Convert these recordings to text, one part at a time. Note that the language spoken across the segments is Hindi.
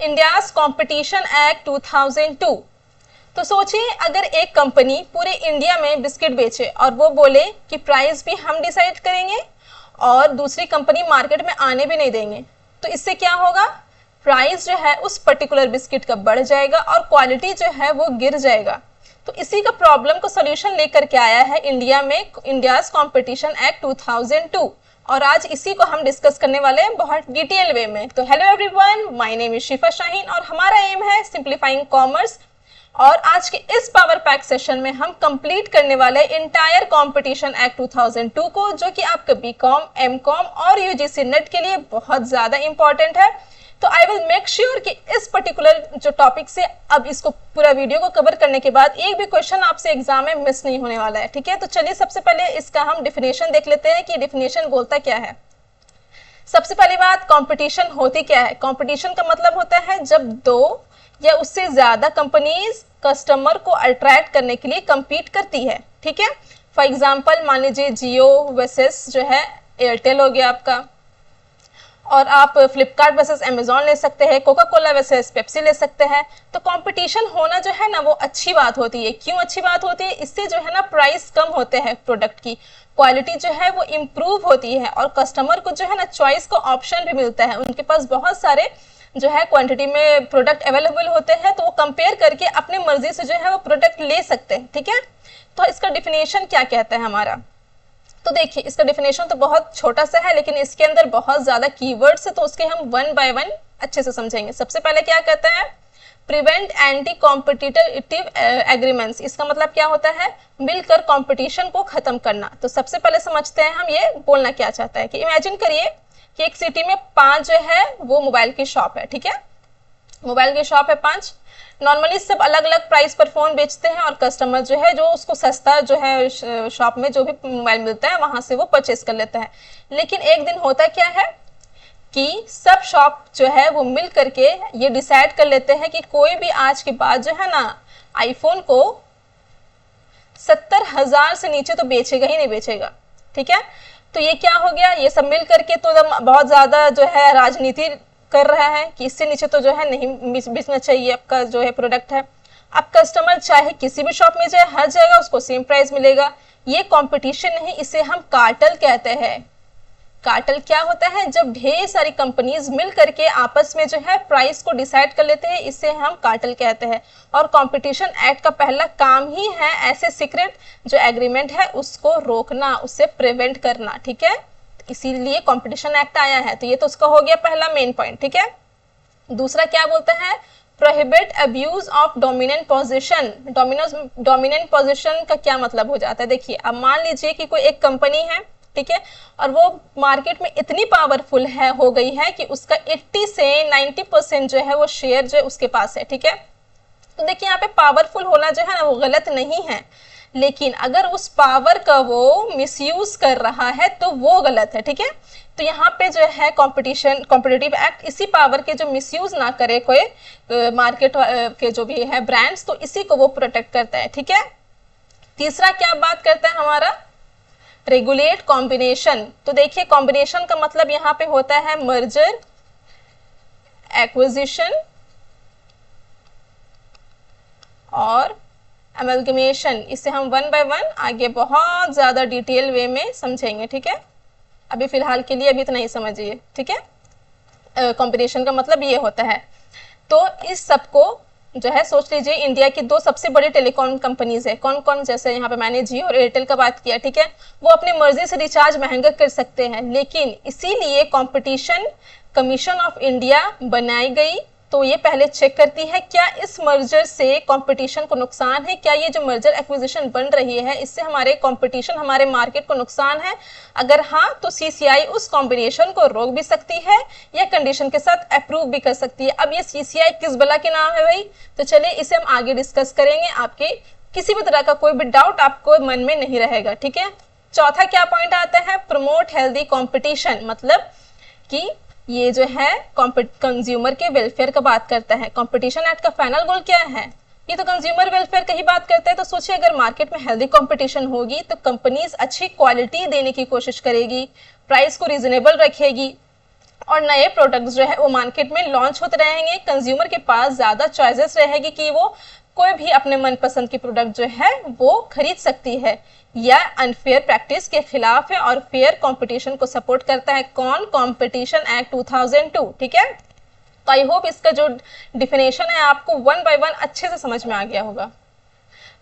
India's competition act 2002। तो सोचिए अगर एक कंपनी पूरे इंडिया में बिस्किट बेचे और वो बोले कि प्राइस भी हम डिसाइड करेंगे और दूसरी कंपनी मार्केट में आने भी नहीं देंगे, तो इससे क्या होगा, प्राइस जो है उस पर्टिकुलर बिस्किट का बढ़ जाएगा और क्वालिटी जो है वो गिर जाएगा। तो इसी का प्रॉब्लम को सोल्यूशन लेकर के आया है इंडिया में इंडियाज कंपटीशन एक्ट 2002 और आज इसी को हम डिस्कस करने वाले हैं बहुत डिटेल वे में। तो hello everyone, my name is शिफा शाहीन और हमारा एम है सिंप्लीफाइंग कॉमर्स। और आज के इस पावर पैक सेशन में हम कंप्लीट करने वाले इंटायर कंपटीशन एक्ट 2002 को, जो कि आपके बीकॉम, एमकॉम और यूजीसी नेट के लिए बहुत ज्यादा इंपॉर्टेंट है। तो आई विल मेक श्योर कि इस पर्टिकुलर जो टॉपिक से अब इसको पूरा वीडियो को कवर करने के बाद एक भी क्वेश्चन आपसे एग्जाम में मिस नहीं होने वाला है। ठीक है, तो चलिए सबसे पहले इसका हम डिफिनेशन देख लेते हैं कि डिफिनेशन बोलता क्या है। सबसे पहली बात, कंपटीशन होती क्या है। कंपटीशन का मतलब होता है जब दो या उससे ज्यादा कंपनीज कस्टमर को अट्रैक्ट करने के लिए compete करती है। ठीक है, फॉर एग्जाम्पल मान लीजिए जियो वर्सेस जो है एयरटेल हो गया आपका, और आप फ्लिपकार्ट वर्सेस अमेजोन ले सकते हैं, कोका कोला वर्सेस पेप्सी ले सकते हैं। तो कंपटीशन होना जो है ना वो अच्छी बात होती है। क्यों अच्छी बात होती है, इससे जो है ना प्राइस कम होते हैं, प्रोडक्ट की क्वालिटी जो है वो इम्प्रूव होती है और कस्टमर को जो है ना चॉइस का ऑप्शन भी मिलता है। उनके पास बहुत सारे जो है क्वांटिटी में प्रोडक्ट अवेलेबल होते हैं, तो वो कंपेयर करके अपने मर्जी से जो है वो प्रोडक्ट ले सकते हैं। ठीक है, तो इसका डिफिनेशन क्या कहता है हमारा, तो देखिए इसका डिफिनेशन तो बहुत छोटा सा है लेकिन इसके अंदर बहुत ज्यादा कीवर्ड्स है, तो उसके हम वन बाय वन अच्छे से समझेंगे। सबसे पहले क्या कहता है, प्रिवेंट एंटी कॉम्पिटिटिव एग्रीमेंट्स। इसका मतलब क्या होता है, मिलकर कंपटीशन को खत्म करना। तो सबसे पहले समझते हैं हम ये बोलना क्या चाहता है कि इमेजिन करिए कि एक सिटी में 5 जो है वो मोबाइल की शॉप है। ठीक है, मोबाइल की शॉप है 5। नॉर्मली सब अलग अलग प्राइस पर फोन बेचते हैं और कस्टमर जो है जो उसको सस्ता जो है शॉप में जो भी मोबाइल मिलता है वहां से वो परचेस कर लेता है। लेकिन एक दिन होता क्या है कि सब शॉप जो है वो मिल करके ये डिसाइड कर लेते हैं कि कोई भी आज के बाद जो है ना आईफोन को 70,000 से नीचे तो बेचेगा ही नहीं बेचेगा। ठीक है, तो ये क्या हो गया, ये सब मिल करके तो बहुत ज्यादा जो है राजनीति कर रहा है कि इससे नीचे तो जो है नहीं बेचना चाहिए आपका जो है प्रोडक्ट है। अब कस्टमर चाहे किसी भी शॉप में जाए, हर जगह उसको सेम प्राइस मिलेगा। ये कंपटीशन नहीं, इसे हम कार्टेल कहते हैं। कार्टेल क्या होता है, जब ढेर सारी कंपनीज मिल करके आपस में जो है प्राइस को डिसाइड कर लेते हैं, इसे हम कार्टेल कहते हैं। और कंपटीशन एक्ट का पहला काम ही है ऐसे सीक्रेट जो एग्रीमेंट है उसको रोकना, उससे प्रिवेंट करना। ठीक है, इसीलिए कंपटीशन एक्ट आया है। तो ये तो उसका हो गया पहला मेन पॉइंट। ठीक है, दूसरा क्या बोलता है, prohibit abuse of dominant position. Dominant position का क्या मतलब हो जाता है, देखिए अब मान लीजिए कि कोई एक कंपनी है, ठीक है, और वो मार्केट में इतनी पावरफुल है हो गई है कि उसका 80 से 90% जो है वो शेयर जो है उसके पास है। ठीक है, तो देखिए यहाँ पे पावरफुल होना जो है ना वो गलत नहीं है, लेकिन अगर उस पावर का वो मिसयूज कर रहा है तो वो गलत है। ठीक है, तो यहाँ पे जो है कॉम्पिटिटिव एक्ट इसी पावर के जो मिसयूज ना करे कोई मार्केट के जो भी है ब्रांड्स, तो इसी को वो प्रोटेक्ट करता है। ठीक है, तीसरा क्या बात करता है हमारा, रेगुलेट कॉम्बिनेशन। तो देखिए कॉम्बिनेशन का मतलब यहाँ पे होता है मर्जर, एक्विजिशन और अमलगमेशन। इसे हम वन बाय वन आगे बहुत ज्यादा डिटेल वे में समझेंगे। ठीक है, अभी फिलहाल के लिए अभी इतना ही समझिए। ठीक है, कॉम्बिनेशन का मतलब ये होता है। तो इस सबको जो है सोच लीजिए इंडिया की 2 सबसे बड़ी टेलीकॉम कंपनीज है, कौन कौन, जैसे यहाँ पे मैंने जियो और एयरटेल का बात किया। ठीक है, वो अपनी मर्जी से रिचार्ज महंगा कर सकते हैं, लेकिन इसीलिए कंपटीशन कमीशन ऑफ इंडिया बनाई गई। तो ये पहले चेक करती है क्या इस मर्जर से कंपटीशन को नुकसान है, क्या ये जो मर्जर एक्विजिशन बन रही है इससे हमारे कंपटीशन, हमारे मार्केट को नुकसान है। अगर हाँ तो सीसीआई उस कॉम्बिनेशन को रोक भी सकती है या कंडीशन के साथ अप्रूव भी कर सकती है। अब ये सीसीआई किस बला के नाम है भाई, तो चलिए इसे हम आगे डिस्कस करेंगे, आपके किसी भी तरह का कोई भी डाउट आपको मन में नहीं रहेगा। ठीक है, चौथा क्या पॉइंट आता है, प्रमोट हेल्दी कॉम्पिटिशन। मतलब कि ये जो है कंज्यूमर के वेलफेयर का बात करता है। कंपटीशन एक्ट का फाइनल गोल क्या है, ये तो कंज्यूमर वेलफेयर का ही बात करते हैं। तो सोचिए अगर मार्केट में हेल्दी कंपटीशन होगी तो कंपनीज अच्छी क्वालिटी देने की कोशिश करेगी, प्राइस को रीजनेबल रखेगी और नए प्रोडक्ट्स जो है वो मार्केट में लॉन्च होते रहेंगे। कंज्यूमर के पास ज़्यादा चॉइसेस रहेगी कि वो कोई भी अपने मनपसंद की प्रोडक्ट जो है वो खरीद सकती है। यह अनफेयर प्रैक्टिस के खिलाफ है और फेयर कंपटीशन को सपोर्ट करता है। कौन? Competition act 2002। ठीक है, तो आई होप इसका जो डिफिनेशन है आपको वन बाय वन अच्छे से समझ में आ गया होगा।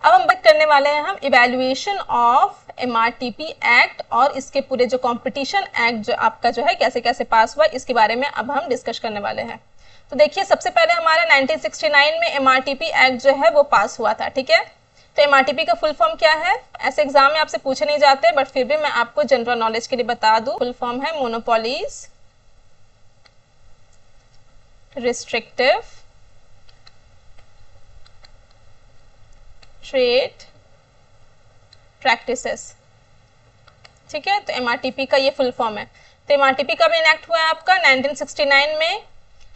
अब हम बात करने वाले हैं हम इवैल्यूएशन ऑफ MRTP एक्ट और इसके पूरे जो कंपटीशन एक्ट जो आपका जो है कैसे कैसे पास हुआ, इसके बारे में अब हम डिस्कस करने वाले हैं। तो देखिए, सबसे पहले हमारा 1969 में MRTP एक्ट जो है वो पास हुआ था। ठीक है, तो MRTP का फुल फॉर्म क्या है? ऐसे एग्जाम में आपसे पूछे नहीं जाते, बट फिर भी मैं आपको जनरल नॉलेज के लिए बता दूं। फुल फॉर्म है मोनोपोलीज रिस्ट्रिक्टिव ट्रेड प्रैक्टिसेस। ठीक है, तो MRTP का ये फुल फॉर्म है। तो MRTP कब इनैक्ट हुआ है आपका? 1969 में।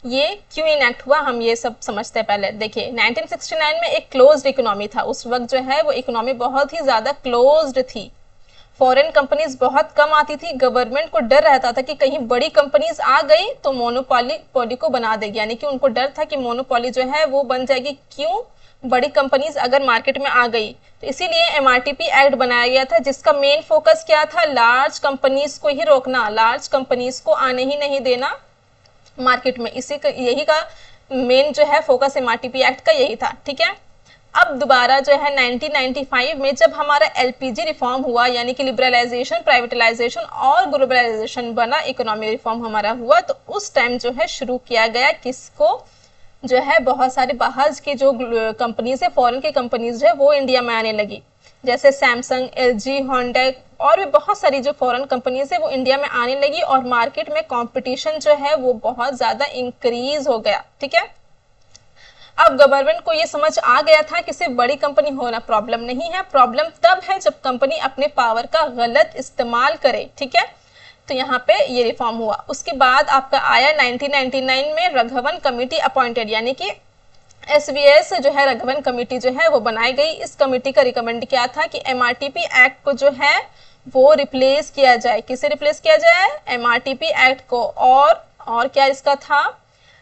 ये क्यों इनैक्ट हुआ हम ये सब समझते हैं पहले। देखिए, 1969 में एक क्लोज्ड इकोनॉमी था। उस वक्त जो है वो इकोनॉमी बहुत ही ज़्यादा क्लोज्ड थी। फॉरेन कंपनीज बहुत कम आती थी। गवर्नमेंट को डर रहता था कि कहीं बड़ी कंपनीज आ गई तो मोनोपोली को बना देगी, यानी कि उनको डर था कि मोनोपोली जो है वो बन जाएगी। क्यों? बड़ी कंपनीज अगर मार्केट में आ गई तो इसीलिए MRTP एक्ट बनाया गया था, जिसका मेन फोकस क्या था? लार्ज कंपनीज को ही रोकना, लार्ज कंपनीज को आने ही नहीं देना मार्केट में। यही का मेन जो है फोकस MRTP एक्ट का यही था। ठीक है, अब दोबारा जो है 1995 में जब हमारा LPG रिफॉर्म हुआ, यानी कि लिबरलाइजेशन, प्राइवेटाइजेशन और ग्लोबलाइजेशन बना, इकोनॉमिक रिफॉर्म हमारा हुआ, तो उस टाइम जो है शुरू किया गया किसको? जो है बहुत सारे बाहर की जो कंपनीज है, फॉरेन की कंपनीज जो है वो इंडिया में आने लगी, जैसे सैमसंग, LG, होंडा और भी बहुत सारी जो फॉरेन कंपनीज है वो इंडिया में आने लगी और मार्केट में कंपटीशन जो है वो बहुत ज़्यादा इंक्रीज हो गया। ठीक है, अब गवर्नमेंट को ये समझ आ गया था कि सिर्फ बड़ी कंपनी होना प्रॉब्लम नहीं है, प्रॉब्लम तब है जब कंपनी अपने पावर का गलत इस्तेमाल करे। ठीक है, तो यहाँ पे ये रिफॉर्म हुआ। उसके बाद आपका आया 1999 में रघवन कमेटी अपॉइंटेड, यानी कि SVS जो है रघवन कमेटी जो है वो बनाई गई। इस कमेटी का रिकमेंड क्या था कि MRTP एक्ट को जो है वो रिप्लेस किया जाए। किसे रिप्लेस किया जाए? MRTP एक्ट को। और क्या इसका था?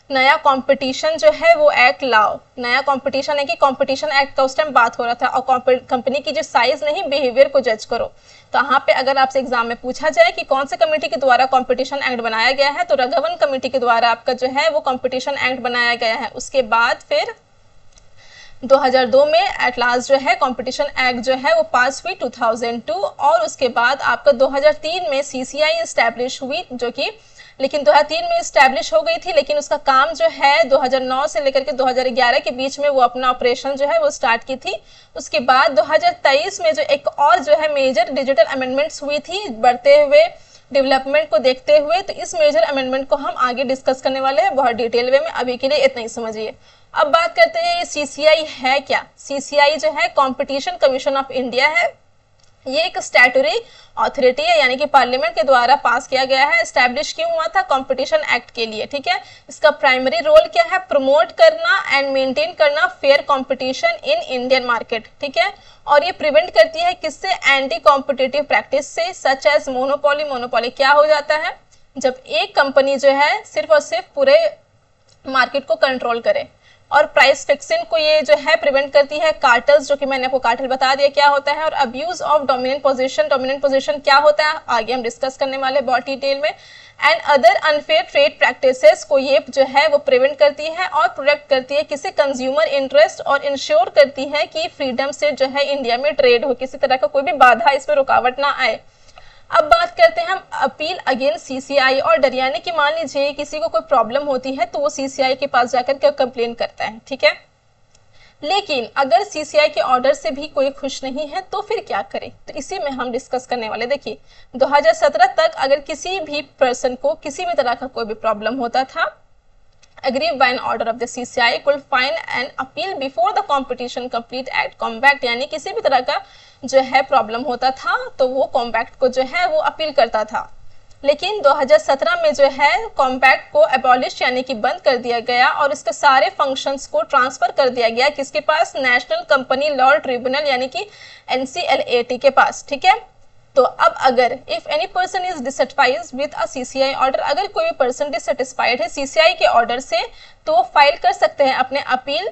नया कंपटीशन जो है वो एक्ट लाओ। नया कंपटीशन है कि कंपटीशन एक्ट का उस टाइम बात हो रहा था। और कंपनी की जो साइज नहीं, बिहेवियर को जज करो। तो यहाँ पे अगर आपसे एग्जाम में पूछा जाए कि कौन से कमेटी के द्वारा कंपटीशन एक्ट बनाया गया है, तो रघवन कमेटी के द्वारा आपका जो है वो कंपटीशन एक्ट बनाया गया है। उसके बाद फिर 2002 में एट लास्ट जो है कंपटीशन एक्ट जो है वो पास हुई 2002। और उसके बाद आपका 2003 में CCI इस्टेब्लिश हुई, जो कि लेकिन 2003 में इस्टेब्लिश हो गई थी, लेकिन उसका काम जो है 2009 से लेकर के 2011 के बीच में वो अपना ऑपरेशन जो है वो स्टार्ट की थी। उसके बाद 2023 में जो एक और जो है मेजर डिजिटल अमेंडमेंट्स हुई थी, बढ़ते हुए डेवलपमेंट को देखते हुए, तो इस मेजर अमेंडमेंट को हम आगे डिस्कस करने वाले हैं बहुत डिटेल वे में। अभी के लिए इतना ही समझिए। अब बात करते हैं CCI है क्या। CCI जो है कंपटीशन कमीशन ऑफ इंडिया है। ये एक स्टैट्यूटरी अथॉरिटी है, यानी कि पार्लियामेंट के द्वारा पास किया गया है। एस्टैब्लिश क्यों हुआ था? कंपटीशन एक्ट के लिए। ठीक है, इसका प्राइमरी रोल क्या है? प्रमोट करना एंड मेंटेन करना fair competition in Indian market. ठीक है, और ये प्रिवेंट करती है किससे? एंटी कॉम्पिटिटिव प्रैक्टिस से, सच एज मोनोपोली। मोनोपोली क्या हो जाता है? जब एक कंपनी जो है सिर्फ और सिर्फ पूरे मार्केट को कंट्रोल करे। और प्राइस फिक्सिंग को ये जो है प्रिवेंट करती है। कार्टल्स, जो कि मैंने आपको कार्टल बता दिया क्या होता है। और abuse of dominant position. Dominant position क्या होता है आगे हम डिस्कस करने वाले बहुत डिटेल में। And other unfair trade practices को ये जो है वो प्रिवेंट करती है और प्रोटेक्ट करती है किसी कंज्यूमर इंटरेस्ट, और इंश्योर करती है कि फ्रीडम से जो है इंडिया में ट्रेड हो, किसी तरह का कोई भी बाधा इसमें रुकावट ना आए। अब बात करते हैं हम अपील अगेंस्ट CCI। और डरियाने की मान लीजिए किसी को कोई प्रॉब्लम होती है तो वो CCI के पास जाकर के कंप्लेन करता है। ठीक है, लेकिन अगर CCI के ऑर्डर से भी कोई खुश नहीं है तो फिर क्या करे, तो इसी में हम डिस्कस करने वाले। देखिए, 2017 तक अगर किसी भी पर्सन को किसी भी तरह का कोई भी प्रॉब्लम होता था, aggrieved by an order of the CCI could file an appeal before the competition complete act compact, यानी किसी भी तरह का जो है प्रॉब्लम होता था तो वो कॉम्पैक्ट को जो है वो अपील करता था। लेकिन 2017 में जो है कॉम्पैक्ट को एबॉलिश यानी कि बंद कर दिया गया और इसके सारे फंक्शंस को ट्रांसफर कर दिया गया किसके पास? नेशनल कंपनी लॉ ट्रिब्यूनल यानी कि NCLAT के पास। ठीक है, तो अब अगर if any person is dissatisfied with a CCI order, अगर कोई भी पर्सन डिससेटिस्फाइड है सीसीआई के ऑर्डर से, तो वो फाइल कर सकते हैं अपने अपील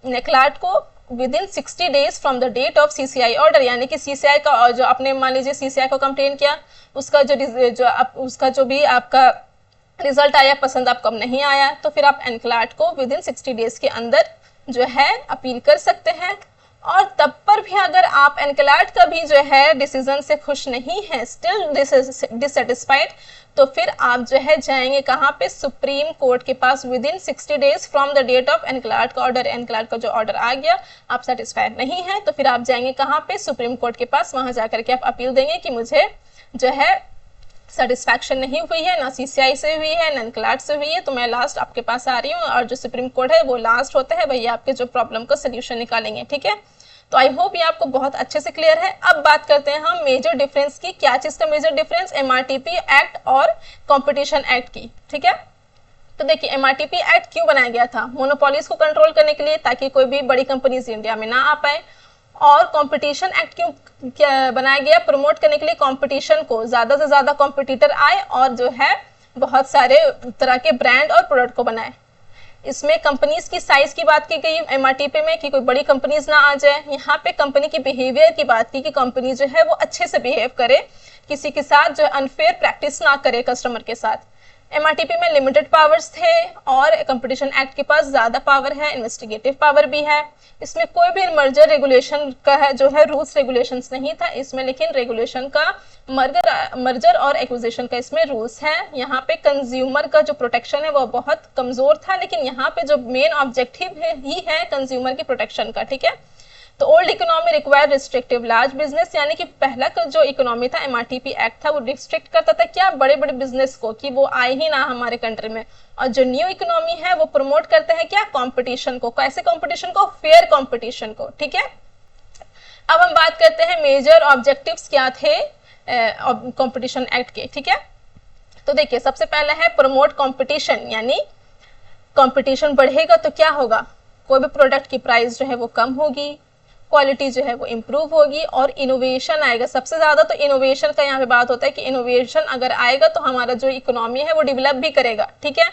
नेक्लाट को within 60 days from the date of CCI order. यानी कि सीसीआई का जो आपने मान लीजिए सीसीआई को कंप्लेन किया, उसका उसका जो भी आपका रिजल्ट आया पसंद आपको नहीं आया, तो फिर आप एनक्लाट को विद इन 60 डेज के अंदर जो है अपील कर सकते हैं। और तब पर भी अगर आप एनक्लाट का भी जो है डिसीजन से खुश नहीं है, स्टिल डिससेटिस्फाइड, तो फिर आप जो है जाएंगे कहाँ पे, सुप्रीम कोर्ट के पास within 60 days from the date of NCLAT का ऑर्डर। एनक्लाट का जो ऑर्डर आ गया, आप सेटिस्फाइड नहीं है, तो फिर आप जाएंगे कहाँ पे, सुप्रीम कोर्ट के पास। वहां जाकर के आप अपील देंगे कि मुझे जो है सेटिस्फैक्शन नहीं हुई है, ना सीसीआई से हुई है, ना एनक्लाट से हुई है, तो मैं लास्ट आपके पास आ रही हूँ। और जो सुप्रीम कोर्ट है वो लास्ट होता है, भैया आपके जो प्रॉब्लम का सोल्यूशन निकालेंगे। ठीक है, तो आई होप ये आपको बहुत अच्छे से क्लियर है। अब बात करते हैं हम मेजर डिफरेंस की। क्या चीज का मेजर डिफरेंस? एमआरटीपी एक्ट और कंपटीशन एक्ट की। ठीक है, तो देखिए एमआरटीपी एक्ट क्यों बनाया गया था? मोनोपोलीज को कंट्रोल करने के लिए, ताकि कोई भी बड़ी कंपनीज इंडिया में ना आ पाए। और कंपटीशन एक्ट क्यों क्या बनाया गया? प्रमोट करने के लिए कंपटीशन को, ज्यादा से ज्यादा कंपटीटर आए और जो है बहुत सारे तरह के ब्रांड और प्रोडक्ट को बनाए। इसमें कंपनीज की साइज की बात की गई एमआरटीपी में, कि कोई बड़ी कंपनीज ना आ जाए। यहाँ पे कंपनी की बिहेवियर की बात की कि कंपनी जो है वो अच्छे से बिहेव करे, किसी के साथ जो अनफेयर प्रैक्टिस ना करे कस्टमर के साथ। एमआरटीपी में लिमिटेड पावर्स थे और कंपटीशन एक्ट के पास ज्यादा पावर है, इन्वेस्टिगेटिव पावर भी है। इसमें कोई भी मर्जर रेगुलेशन का है जो है रूल्स रेगुलेशंस नहीं था इसमें, लेकिन रेगुलेशन का मर्जर और एक्विजिशन का इसमें रूल्स है। यहाँ पे कंज्यूमर का जो प्रोटेक्शन है वो बहुत कमजोर था, लेकिन यहाँ पे जो मेन ऑब्जेक्टिव ही है कंज्यूमर की प्रोटेक्शन का। ठीक है, तो old economy require restrictive large business, यानी कि पहला का जो इकोनॉमी था एमआरटीपी एक्ट था वो रिस्ट्रिक्ट करता था क्या? बड़े बड़े बिजनेस को, कि वो आए ही ना हमारे कंट्री में। और जो न्यू इकोनॉमी है वो प्रमोट करते हैं क्या? कंपटीशन को। कैसे कंपटीशन को? फेयर कंपटीशन को। ठीक है, अब हम बात करते हैं मेजर ऑब्जेक्टिव्स क्या थे कंपटीशन एक्ट के। ठीक है, तो देखिए सबसे पहला है प्रमोट कंपटीशन, यानी कंपटीशन बढ़ेगा तो क्या होगा? कोई भी प्रोडक्ट की प्राइस जो है वो कम होगी, क्वालिटी जो है वो इम्प्रूव होगी और इनोवेशन आएगा। सबसे ज्यादा तो इनोवेशन का यहाँ पे बात होता है कि इनोवेशन अगर आएगा तो हमारा जो इकोनॉमी है वो डेवलप भी करेगा। ठीक है,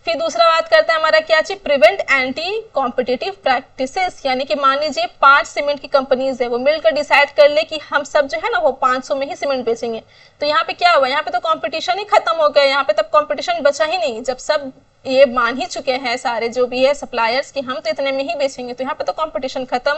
फिर दूसरा बात करते हैं हमारा क्या चीज? प्रिवेंट एंटी कॉम्पिटिटिव प्रैक्टिसेस, यानी कि मान लीजिए 5 सीमेंट की कंपनीज है, वो मिलकर डिसाइड कर ले कि हम सब जो है ना वो 500 में ही सीमेंट बेचेंगे, तो यहाँ पे क्या हुआ? यहाँ पे तो कंपटीशन ही खत्म हो गया, यहाँ पे तब कंपटीशन बचा ही नहीं। जब सब ये मान ही चुके हैं सारे जो भी है सप्लायर्स कि हम तो इतने में ही बेचेंगे, तो यहाँ पे तो कंपटीशन खत्म,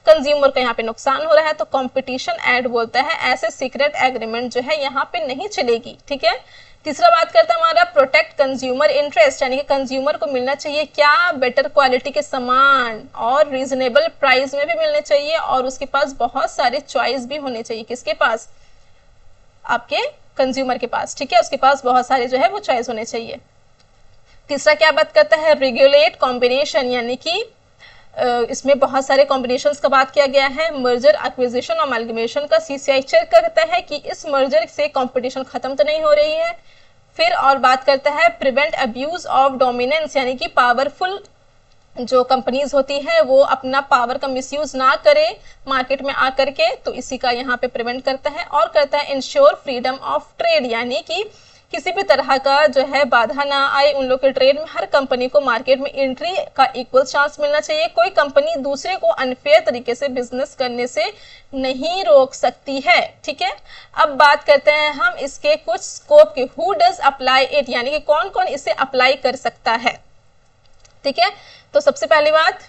कंज्यूमर का यहाँ पे नुकसान हो रहा है। तो कंपटीशन एक्ट बोलता है ऐसे सीक्रेट एग्रीमेंट जो है यहाँ पे नहीं चलेगी। ठीक है, तीसरा बात करता है हमारा प्रोटेक्ट कंज्यूमर इंटरेस्ट, यानी कि कंज्यूमर को मिलना चाहिए क्या? बेटर क्वालिटी के सामान और रीजनेबल प्राइस में भी मिलने चाहिए, और उसके पास बहुत सारे चॉइस भी होने चाहिए। किसके पास? आपके कंज्यूमर के पास। ठीक है, उसके पास बहुत सारे जो है वो चॉइस होने चाहिए। तीसरा क्या बात करता है? रेगुलेट कॉम्बिनेशन, यानी कि इसमें बहुत सारे कॉम्बिनेशंस का बात किया गया है। मर्जर एक्विजिशन और अमाल्गमेशन का सीसीआई चेक करता है कि इस मर्जर से कंपटीशन खत्म तो नहीं हो रही है। फिर और बात करता है प्रिवेंट अब्यूज ऑफ डोमिनेंस, यानी कि पावरफुल जो कंपनीज होती है वो अपना पावर का मिसयूज ना करे मार्केट में आकर के, तो इसी का यहाँ पे प्रिवेंट करता है। और करता है इंश्योर फ्रीडम ऑफ ट्रेड, यानी कि किसी भी तरह का जो है बाधा ना आए उन लोग के ट्रेड में। हर कंपनी को मार्केट में एंट्री का इक्वल चांस मिलना चाहिए। कोई कंपनी दूसरे को अनफेयर तरीके से बिजनेस करने से नहीं रोक सकती है। ठीक है, अब बात करते हैं हम इसके कुछ स्कोप के। हु डज अप्लाई इट, यानी कि कौन कौन इसे अप्लाई कर सकता है। ठीक है, तो सबसे पहली बात,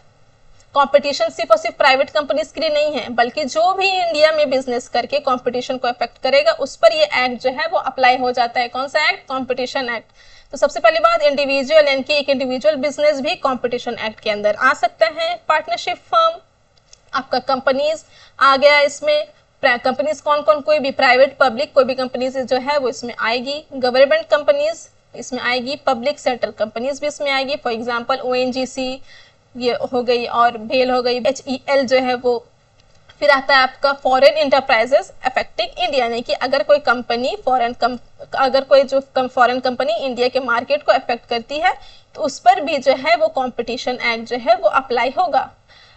कंपटीशन सिर्फ और सिर्फ प्राइवेट कंपनीज के लिए नहीं है, बल्कि जो भी इंडिया में बिजनेस करके कंपटीशन को अफेक्ट करेगा उस पर ये एक्ट जो है वो अप्लाई हो जाता है। कौन सा एक्ट? Competition act. तो सबसे पहली बात, इंडिविजुअल, यानी कि एक इंडिविजुअल बिजनेस भी कंपटीशन एक्ट के अंदर आ सकता है। पार्टनरशिप फर्म, आपका कंपनीज आ गया इसमें। कंपनीज कौन कौन? कोई भी प्राइवेट पब्लिक कोई भी कंपनीज जो है वो इसमें आएगी। गवर्नमेंट कंपनीज इसमें आएगी, पब्लिक सेक्टर कंपनीज भी इसमें आएगी। फॉर एग्जाम्पल ओएनजीसी ये हो गई और भेल हो गई, HEL जो है वो। फिर आता है आपका फॉरेन इंटरप्राइजेस अफेक्टिंग इंडिया, यानी कि अगर कोई कंपनी अगर कोई जो फॉरेन कंपनी इंडिया के मार्केट को अफेक्ट करती है तो उस पर भी जो है वो कंपटीशन एक्ट जो है वो अप्लाई होगा।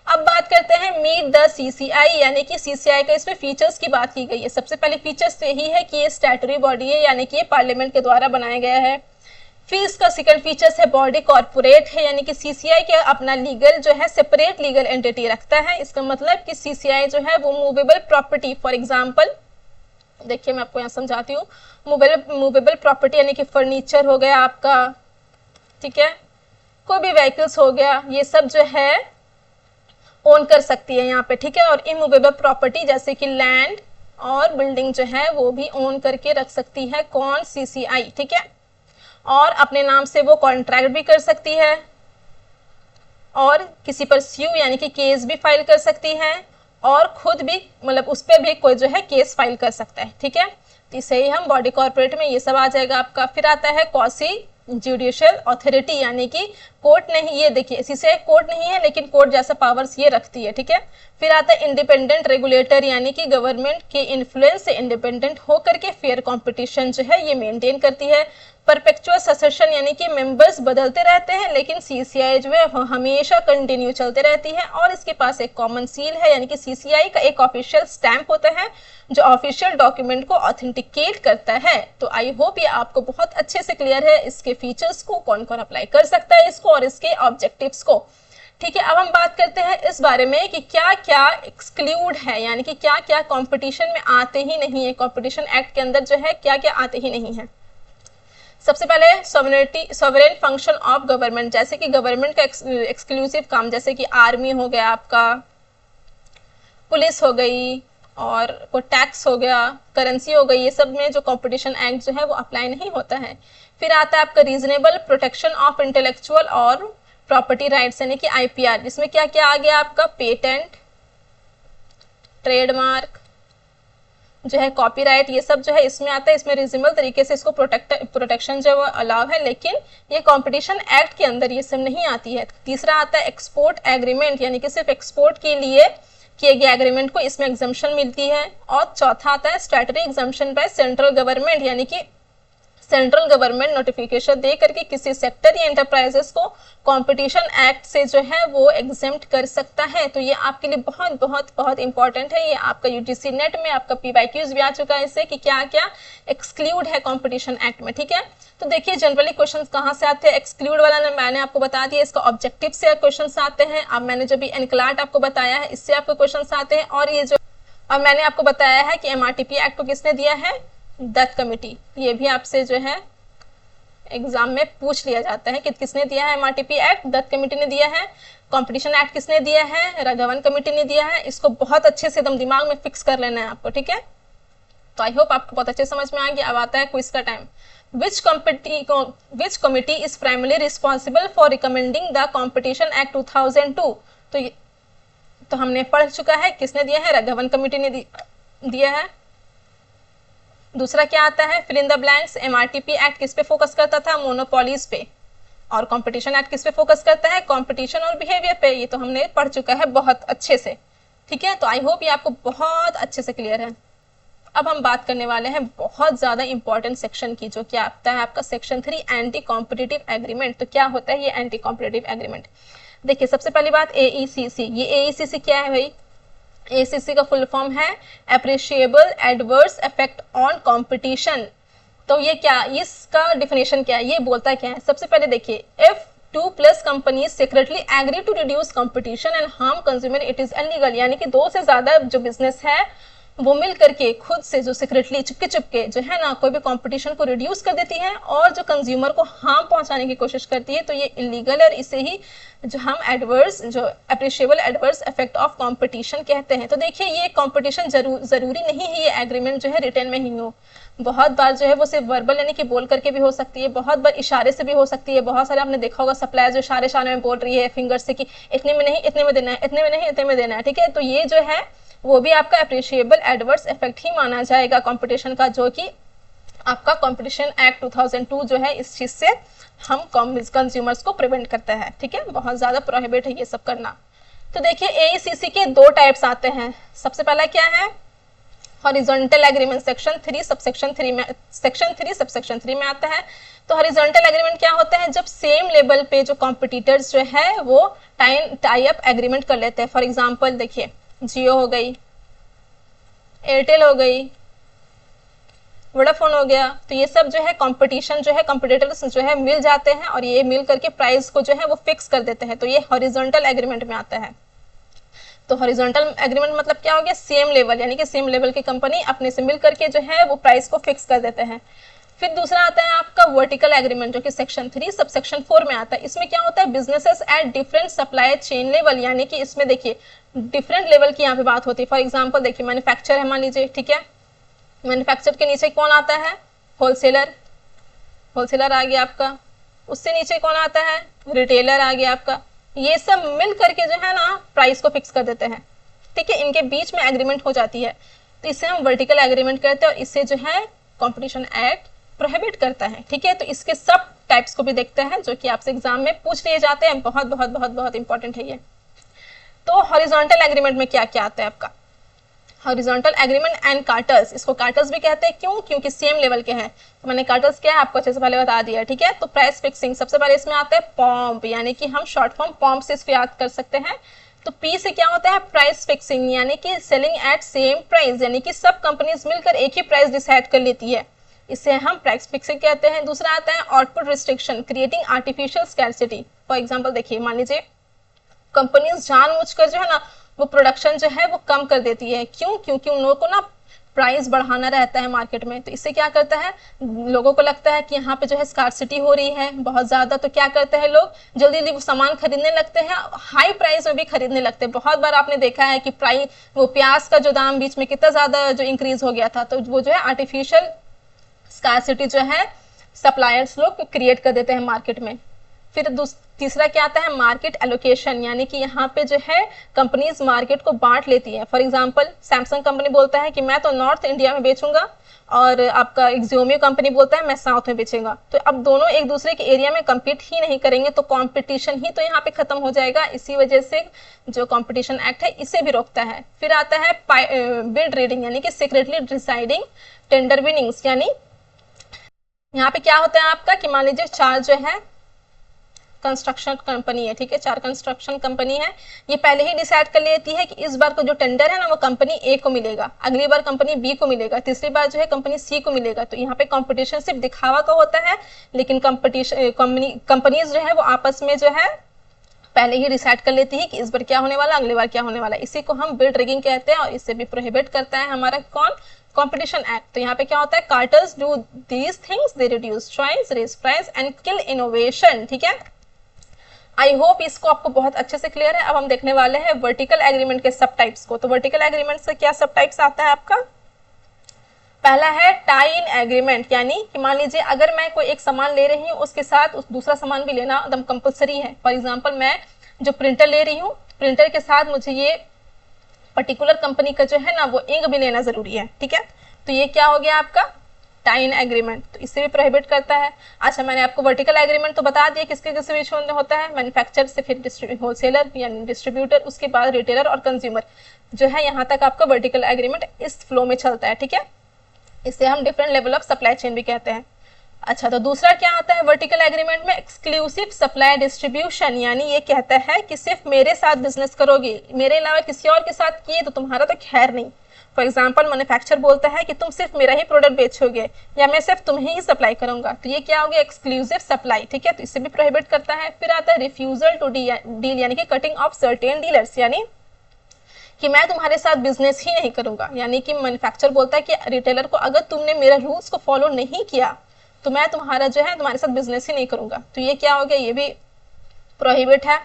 अब बात करते हैं मीट द सीसीआई, यानी कि सीसीआई का इसमें फीचर्स की बात की गई है। सबसे पहले फीचर्स तो यही है कि ये स्टैट्यूटरी बॉडी है, यानी कि ये पार्लियामेंट के द्वारा बनाया गया है। फिर इसका सेकंड फीचर्स है बॉडी कॉर्पोरेट है, यानी कि सीसीआई के अपना लीगल जो है सेपरेट लीगल एंटिटी रखता है। इसका मतलब कि सीसीआई जो है वो मूवेबल प्रॉपर्टी, फॉर एग्जांपल देखिए मैं आपको यहाँ समझाती हूँ, मूवेबल प्रॉपर्टी यानी कि फर्नीचर हो गया आपका, ठीक है, कोई भी व्हीकल्स हो गया, ये सब जो है ओन कर सकती है यहाँ पे, ठीक है। और इमूवेबल प्रॉपर्टी जैसे कि लैंड और बिल्डिंग जो है वो भी ओन करके रख सकती है कौन, सीसीआई, ठीक है। और अपने नाम से वो कॉन्ट्रैक्ट भी कर सकती है और किसी पर स्यू यानी कि केस भी फाइल कर सकती है और खुद भी मतलब उस पर भी कोई जो है केस फाइल कर सकता है, ठीक है। तो इसे ही हम बॉडी कॉर्पोरेट में ये सब आ जाएगा आपका। फिर आता है क्वासी जुडिशियल अथॉरिटी, यानी कि कोर्ट नहीं, ये देखिए सीसीआई कोर्ट नहीं है लेकिन कोर्ट जैसा पावर्स ये रखती है, ठीक है। फिर आता है इंडिपेंडेंट रेगुलेटर, यानी कि गवर्नमेंट के इन्फ्लुएंस से इंडिपेंडेंट होकर के फेयर कंपटीशन जो है ये मेंटेन करती है। परपेचुअल सक्सेशन, यानी कि मेंबर्स बदलते रहते हैं लेकिन सीसीआई जो है हमेशा कंटिन्यू चलते रहती है। और इसके पास एक कॉमन सील है, यानी कि सीसीआई का एक ऑफिशियल स्टैंप होता है जो ऑफिशियल डॉक्यूमेंट को ऑथेंटिकेट करता है। तो आई होप ये आपको बहुत अच्छे से क्लियर है इसके फीचर्स को, कौन कौन अप्लाई कर सकता है इसको और इसके ऑब्जेक्टिव्स को, ठीक है। अब हम बात करते हैं इस बारे में कि क्या क्या एक्सक्लूड है, यानी कि क्या क्या कंपटीशन में आते ही नहीं है, कंपटीशन एक्ट के अंदर जो है क्या क्या आते ही नहीं है। सबसे पहले सॉवरेन फंक्शन ऑफ गवर्नमेंट, जैसे कि गवर्नमेंट का एक्सक्लूसिव काम, जैसे कि आर्मी हो गया आपका, पुलिस हो गई और कोई टैक्स हो गया, करेंसी हो गई, ये सब में जो कंपटीशन एक्ट जो है वो अप्लाई नहीं होता है। फिर आता है आपका रीजनेबल प्रोटेक्शन ऑफ इंटेलेक्चुअल और प्रॉपर्टी राइट्स, यानी कि आईपीआर, जिसमें क्या क्या आ गया आपका, पेटेंट, ट्रेडमार्क जो है, कॉपीराइट, ये सब जो है इसमें आता है। इसमें रीजनेबल तरीके से इसको प्रोटेक्शन जो है अलाउ है, लेकिन ये कंपटीशन एक्ट के अंदर ये सब नहीं आती है। तीसरा आता है एक्सपोर्ट एग्रीमेंट, यानी कि सिर्फ एक्सपोर्ट के लिए किए गए एग्रीमेंट को इसमें एग्जम्पशन मिलती है। और चौथा आता है statutory exemption by central government, यानी कि सेंट्रल गवर्नमेंट नोटिफिकेशन दे करके किसी सेक्टर या एंटरप्राइजेस को कंपटीशन एक्ट से जो है वो एग्जेम्प्ट कर सकता है। तो ये आपके लिए बहुत बहुत बहुत इंपॉर्टेंट है। ये आपका यूजीसी नेट में आपका पीवाईक्यूज भी आ चुका है इससे कि क्या क्या एक्सक्लूड है कंपटीशन एक्ट में, ठीक है। तो देखिए जनरली क्वेश्चंस कहाँ से आते हैं, एक्सक्लूड वाला मैंने आपको बता दिया, इसका ऑब्जेक्टिव से क्वेश्चंस आते हैं। अब मैंने जो भी एनक्लार्ट आपको बताया है इससे आपको क्वेश्चंस आते हैं। और ये जो अब मैंने आपको बताया है कि एमआरटीपी एक्ट को किसने दिया है, दत्त कमेटी, ये भी आपसे जो है एग्जाम में पूछ लिया जाता है कि किसने दिया है एमआरटीपी एक्ट, दत्त कमेटी ने दिया है। कंपटीशन एक्ट किसने दिया है, राघवन कमेटी ने दिया है। इसको बहुत अच्छे से एकदम दिमाग में फिक्स कर लेना है आपको, ठीक है। तो आई होप आपको बहुत अच्छे समझ में आ गया। अब आता है क्विज का time. Which committee is primarily responsible for recommending the Competition Act 2002? तो हमने पढ़ चुका है किसने दिया है, राघवन कमेटी ने दिया है। दूसरा क्या आता है, fill in the blanks. MRTP act किस पे फोकस करता था, मोनोपोलीज पे। और कंपटीशन एक्ट किस पे फोकस करता है, कंपटीशन और बिहेवियर पे। ये तो हमने पढ़ चुका है बहुत अच्छे से, ठीक है। तो आई होप ये आपको बहुत अच्छे से क्लियर है। अब हम बात करने वाले हैं बहुत ज्यादा इंपॉर्टेंट सेक्शन की, जो क्या आता है आपका सेक्शन 3 एंटी कॉम्पिटिटिव एग्रीमेंट। तो क्या होता है ये एंटी कॉम्पिटिटिव एग्रीमेंट, देखिए सबसे पहली बात एईसीसी। ये एईसीसी क्या है भाई, एसीसी का फुल फॉर्म है appreciable adverse effect on competition. तो ये क्या, इसका डिफिनेशन क्या है, ये बोलता क्या है। सबसे पहले देखिए, if 2+ companies secretly agree to reduce competition and harm consumer it is illegal, यानी कि 2 से ज्यादा जो बिजनेस है वो मिल करके खुद से जो सीक्रेटली चुपके चुपके जो है ना कोई भी कंपटीशन को रिड्यूस कर देती है और जो कंज्यूमर को हार्म पहुंचाने की कोशिश करती है, तो ये इलीगल है। और इसे ही जो हम एडवर्स जो appreciable adverse effect of competition कहते हैं। तो देखिए ये कंपटीशन जरूरी नहीं है ये एग्रीमेंट जो है रिटर्न में ही हो, बहुत बार जो है वो सिर्फ वर्बल यानी कि बोल करके भी हो सकती है, बहुत बार इशारे से भी हो सकती है। बहुत सारे आपने देखा होगा सप्लायर जो इशारे इशारे में बोल रही है फिंगर से कि इतने में नहीं इतने में देना है, इतने में नहीं इतने में देना है, ठीक है। तो ये जो है वो भी आपका अप्रिशिएबल एडवर्स इफेक्ट ही माना जाएगा कंपटीशन का, जो कि आपका कंपटीशन एक्ट 2002 जो है इस चीज से हम कंज्यूमर्स को प्रिवेंट करता है, ठीक है। बहुत ज्यादा प्रोहिबिट है ये सब करना। तो देखिए एईसीसी के 2 टाइप्स आते हैं। सबसे पहला क्या है, हॉरिजॉन्टल एग्रीमेंट सेक्शन 3 सबसेक्शन 3 में, सेक्शन 3 सबसेक्शन 3 में आता है। तो हॉरिजॉन्टल एग्रीमेंट क्या होता है, जब सेम लेवल पे जो कॉम्पिटिटर्स जो है वो टाई अप एग्रीमेंट कर लेते हैं। फॉर एग्जांपल देखिए, जियो हो गई, एयरटेल हो गई, वोडाफोन हो गया, तो ये सब जो है कंपटीशन जो है, कॉम्पिटिटर्स जो है मिल जाते हैं और ये मिल करके प्राइस को जो है वो फिक्स कर देते हैं, तो ये हॉरिजॉन्टल एग्रीमेंट में आता है। तो हॉरिजॉन्टल एग्रीमेंट मतलब क्या हो गया, सेम लेवल, यानी कि सेम लेवल की कंपनी अपने से मिल करके जो है वो प्राइस को फिक्स कर देते हैं। फिर दूसरा आता है आपका वर्टिकल एग्रीमेंट, जो कि सेक्शन 3 सबसेक्शन 4 में आता है। इसमें क्या होता है, businesses at different supply chain level, यानी कि इसमें देखिए डिफरेंट लेवल की यहाँ पे बात होती है। फॉर एग्जाम्पल देखिए, मैन्युफैक्चर है मान लीजिए, ठीक है, मैन्युफैक्चर के नीचे कौन आता है, होलसेलर, होलसेलर आ गया आपका, उससे नीचे कौन आता है, रिटेलर आ गया आपका। ये सब मिल करके जो है ना प्राइस को फिक्स कर देते हैं, ठीक है, इनके बीच में एग्रीमेंट हो जाती है, तो इसे हम वर्टिकल एग्रीमेंट कहते हैं और इससे जो है कॉम्पिटिशन एक्ट प्रोहिबिट करता है, ठीक है। तो इसके सब टाइप्स को भी देखते हैं जो कि आपसे एग्जाम में पूछ लिए जाते हैं, बहुत बहुत बहुत बहुत इंपॉर्टेंट है ये। तो हॉरिजॉन्टल एग्रीमेंट में क्या क्या आता है आपका, हॉरिजॉन्टल एग्रीमेंट एंड कार्टल्स, इसको कार्टल्स भी कहते हैं, क्यों, क्योंकि सेम लेवल के हैं। तो मैंने कार्टल्स क्या है आपको अच्छे से पहले बता दिया, ठीक है। तो प्राइस फिक्सिंग सबसे पहले इसमें आता है पॉम्प, यानी कि हम शॉर्ट फॉर्म पॉम्प से इसको याद कर सकते हैं। तो पी से क्या होता है, प्राइस फिक्सिंग, यानी कि सेलिंग एट सेम प्राइस, यानी कि सब कंपनीज मिलकर एक ही प्राइस डिसाइड कर लेती है, इसे हम प्राइस फिक्सिंग कहते हैं। दूसरा आता है output restriction, creating artificial scarcity. For example देखिए, मान लीजिए कंपनीज जानबूझकर जो है ना वो प्रोडक्शन जो है वो कम कर देती है, क्यों, क्योंकि उन लोगों को ना प्राइस बढ़ाना रहता है मार्केट में। तो इससे क्या करता है, लोगों को लगता है कि यहाँ पे जो है स्कार्सिटी हो रही है बहुत ज्यादा, तो क्या करते हैं लोग जल्दी जल्दी वो सामान खरीदने लगते हैं, हाई प्राइस में भी खरीदने लगते हैं। बहुत बार आपने देखा है कि प्राइस, वो प्याज का जो दाम बीच में कितना ज्यादा जो इंक्रीज हो गया था, तो वो जो है आर्टिफिशियल स्कार्सिटी जो है सप्लायर्स लोग क्रिएट कर देते हैं मार्केट में। फिर तीसरा क्या आता है, मार्केट एलोकेशन, यानी कि यहाँ पे जो है कंपनीज मार्केट को बांट लेती है। फॉर एग्जांपल सैमसंग कंपनी बोलता है कि मैं तो नॉर्थ इंडिया में बेचूंगा, और आपका एक्सियोमी कंपनी बोलता है मैं साउथ में बेचूंगा। तो अब दोनों एक दूसरे के एरिया में कम्पीट ही नहीं करेंगे, तो कॉम्पिटिशन ही तो यहाँ पे खत्म हो जाएगा। इसी वजह से जो कॉम्पिटिशन एक्ट है इसे भी रोकता है। फिर आता है बिड रीडिंग, यानी कि सीक्रेटली डिसाइडिंग टेंडर विनिंग्स, यानी यहाँ पे क्या होता है आपका कि मान लीजिए चार जो है कंस्ट्रक्शन कंपनी है, ठीक है, चार कंस्ट्रक्शन कंपनी है, ये पहले ही डिसाइड कर लेती है कि इस बार को जो टेंडर है ना वो कंपनी ए को मिलेगा, अगली बार कंपनी बी को मिलेगा, तीसरी बार जो है कंपनी सी को मिलेगा। तो यहाँ पे कंपटीशन सिर्फ दिखावा का होता है, लेकिन कंपटीशन कंपनीज जो है वो आपस में जो है पहले ही डिसाइड कर लेती है कि इस बार क्या होने वाला, अगली बार क्या होने वाला। इसी को हम बिड रिगिंग कहते हैं और इससे भी प्रोहिबिट करता है हमारा कौन, कॉम्पिटिशन एक्ट। तो यहाँ पे क्या होता है, cartels do these things, they reduce choice, raise price and kill innovation, ठीक है। आई होप इसको आपको बहुत अच्छे से क्लियर है। अब हम देखने वाले हैं वर्टिकल एग्रीमेंट के सब टाइप्स को। तो वर्टिकल एग्रीमेंट से क्या सब टाइप्स आता है आपका, पहला है टाई इन एग्रीमेंट, यानी कि मान लीजिए अगर मैं कोई एक सामान ले रही हूँ उसके साथ उस दूसरा सामान भी लेना एकदम कंपलसरी है। फॉर एग्जांपल मैं जो प्रिंटर ले रही हूँ, प्रिंटर के साथ मुझे ये पर्टिकुलर कंपनी का जो है ना वो इंक भी लेना जरूरी है, ठीक है। तो ये क्या हो गया आपका टाई इन एग्रीमेंट, तो इससे भी प्रोहिबिट करता है। अच्छा, मैंने आपको वर्टिकल एग्रीमेंट तो बता दिया किसके किसके बीच में होता है, मैन्युफैक्चर से फिर होलसेलर यानी डिस्ट्रीब्यूटर, उसके बाद रिटेलर और कंज्यूमर जो है, यहाँ तक आपका वर्टिकल एग्रीमेंट इस फ्लो में चलता है, ठीक है। इसे हम different level of supply chain भी कहते हैं। अच्छा, तो दूसरा क्या आता है वर्टिकल एग्रीमेंट में, एक्सक्लूसिव सप्लाई डिस्ट्रीब्यूशन, यानी ये कहता है कि सिर्फ मेरे साथ बिजनेस करोगे, मेरे अलावा किसी और के साथ किए तो तुम्हारा तो खैर नहीं। फॉर एग्जाम्पल मैन्युफैक्चर बोलता है कि तुम सिर्फ मेरा ही प्रोडक्ट बेचोगे या मैं सिर्फ तुम्हें ही सप्लाई करूंगा, तो ये क्या हो गया एक्सक्लूसिव सप्लाई, ठीक है। तो इससे भी प्रोहिबिट करता है। फिर आता है रिफ्यूजल टू डील, यानी कि कटिंग ऑफ सर्टेन डीलर्स, यानी कि मैं तुम्हारे साथ बिजनेस ही नहीं करूंगा। यानी कि मैन्युफैक्चर बोलता है कि रिटेलर को अगर तुमने मेरा रूल्स को फॉलो नहीं किया तो मैं तुम्हारा जो है तुम्हारे साथ बिजनेस ही नहीं करूंगा। तो ये क्या हो गया, ये भी प्रोहिबिट है।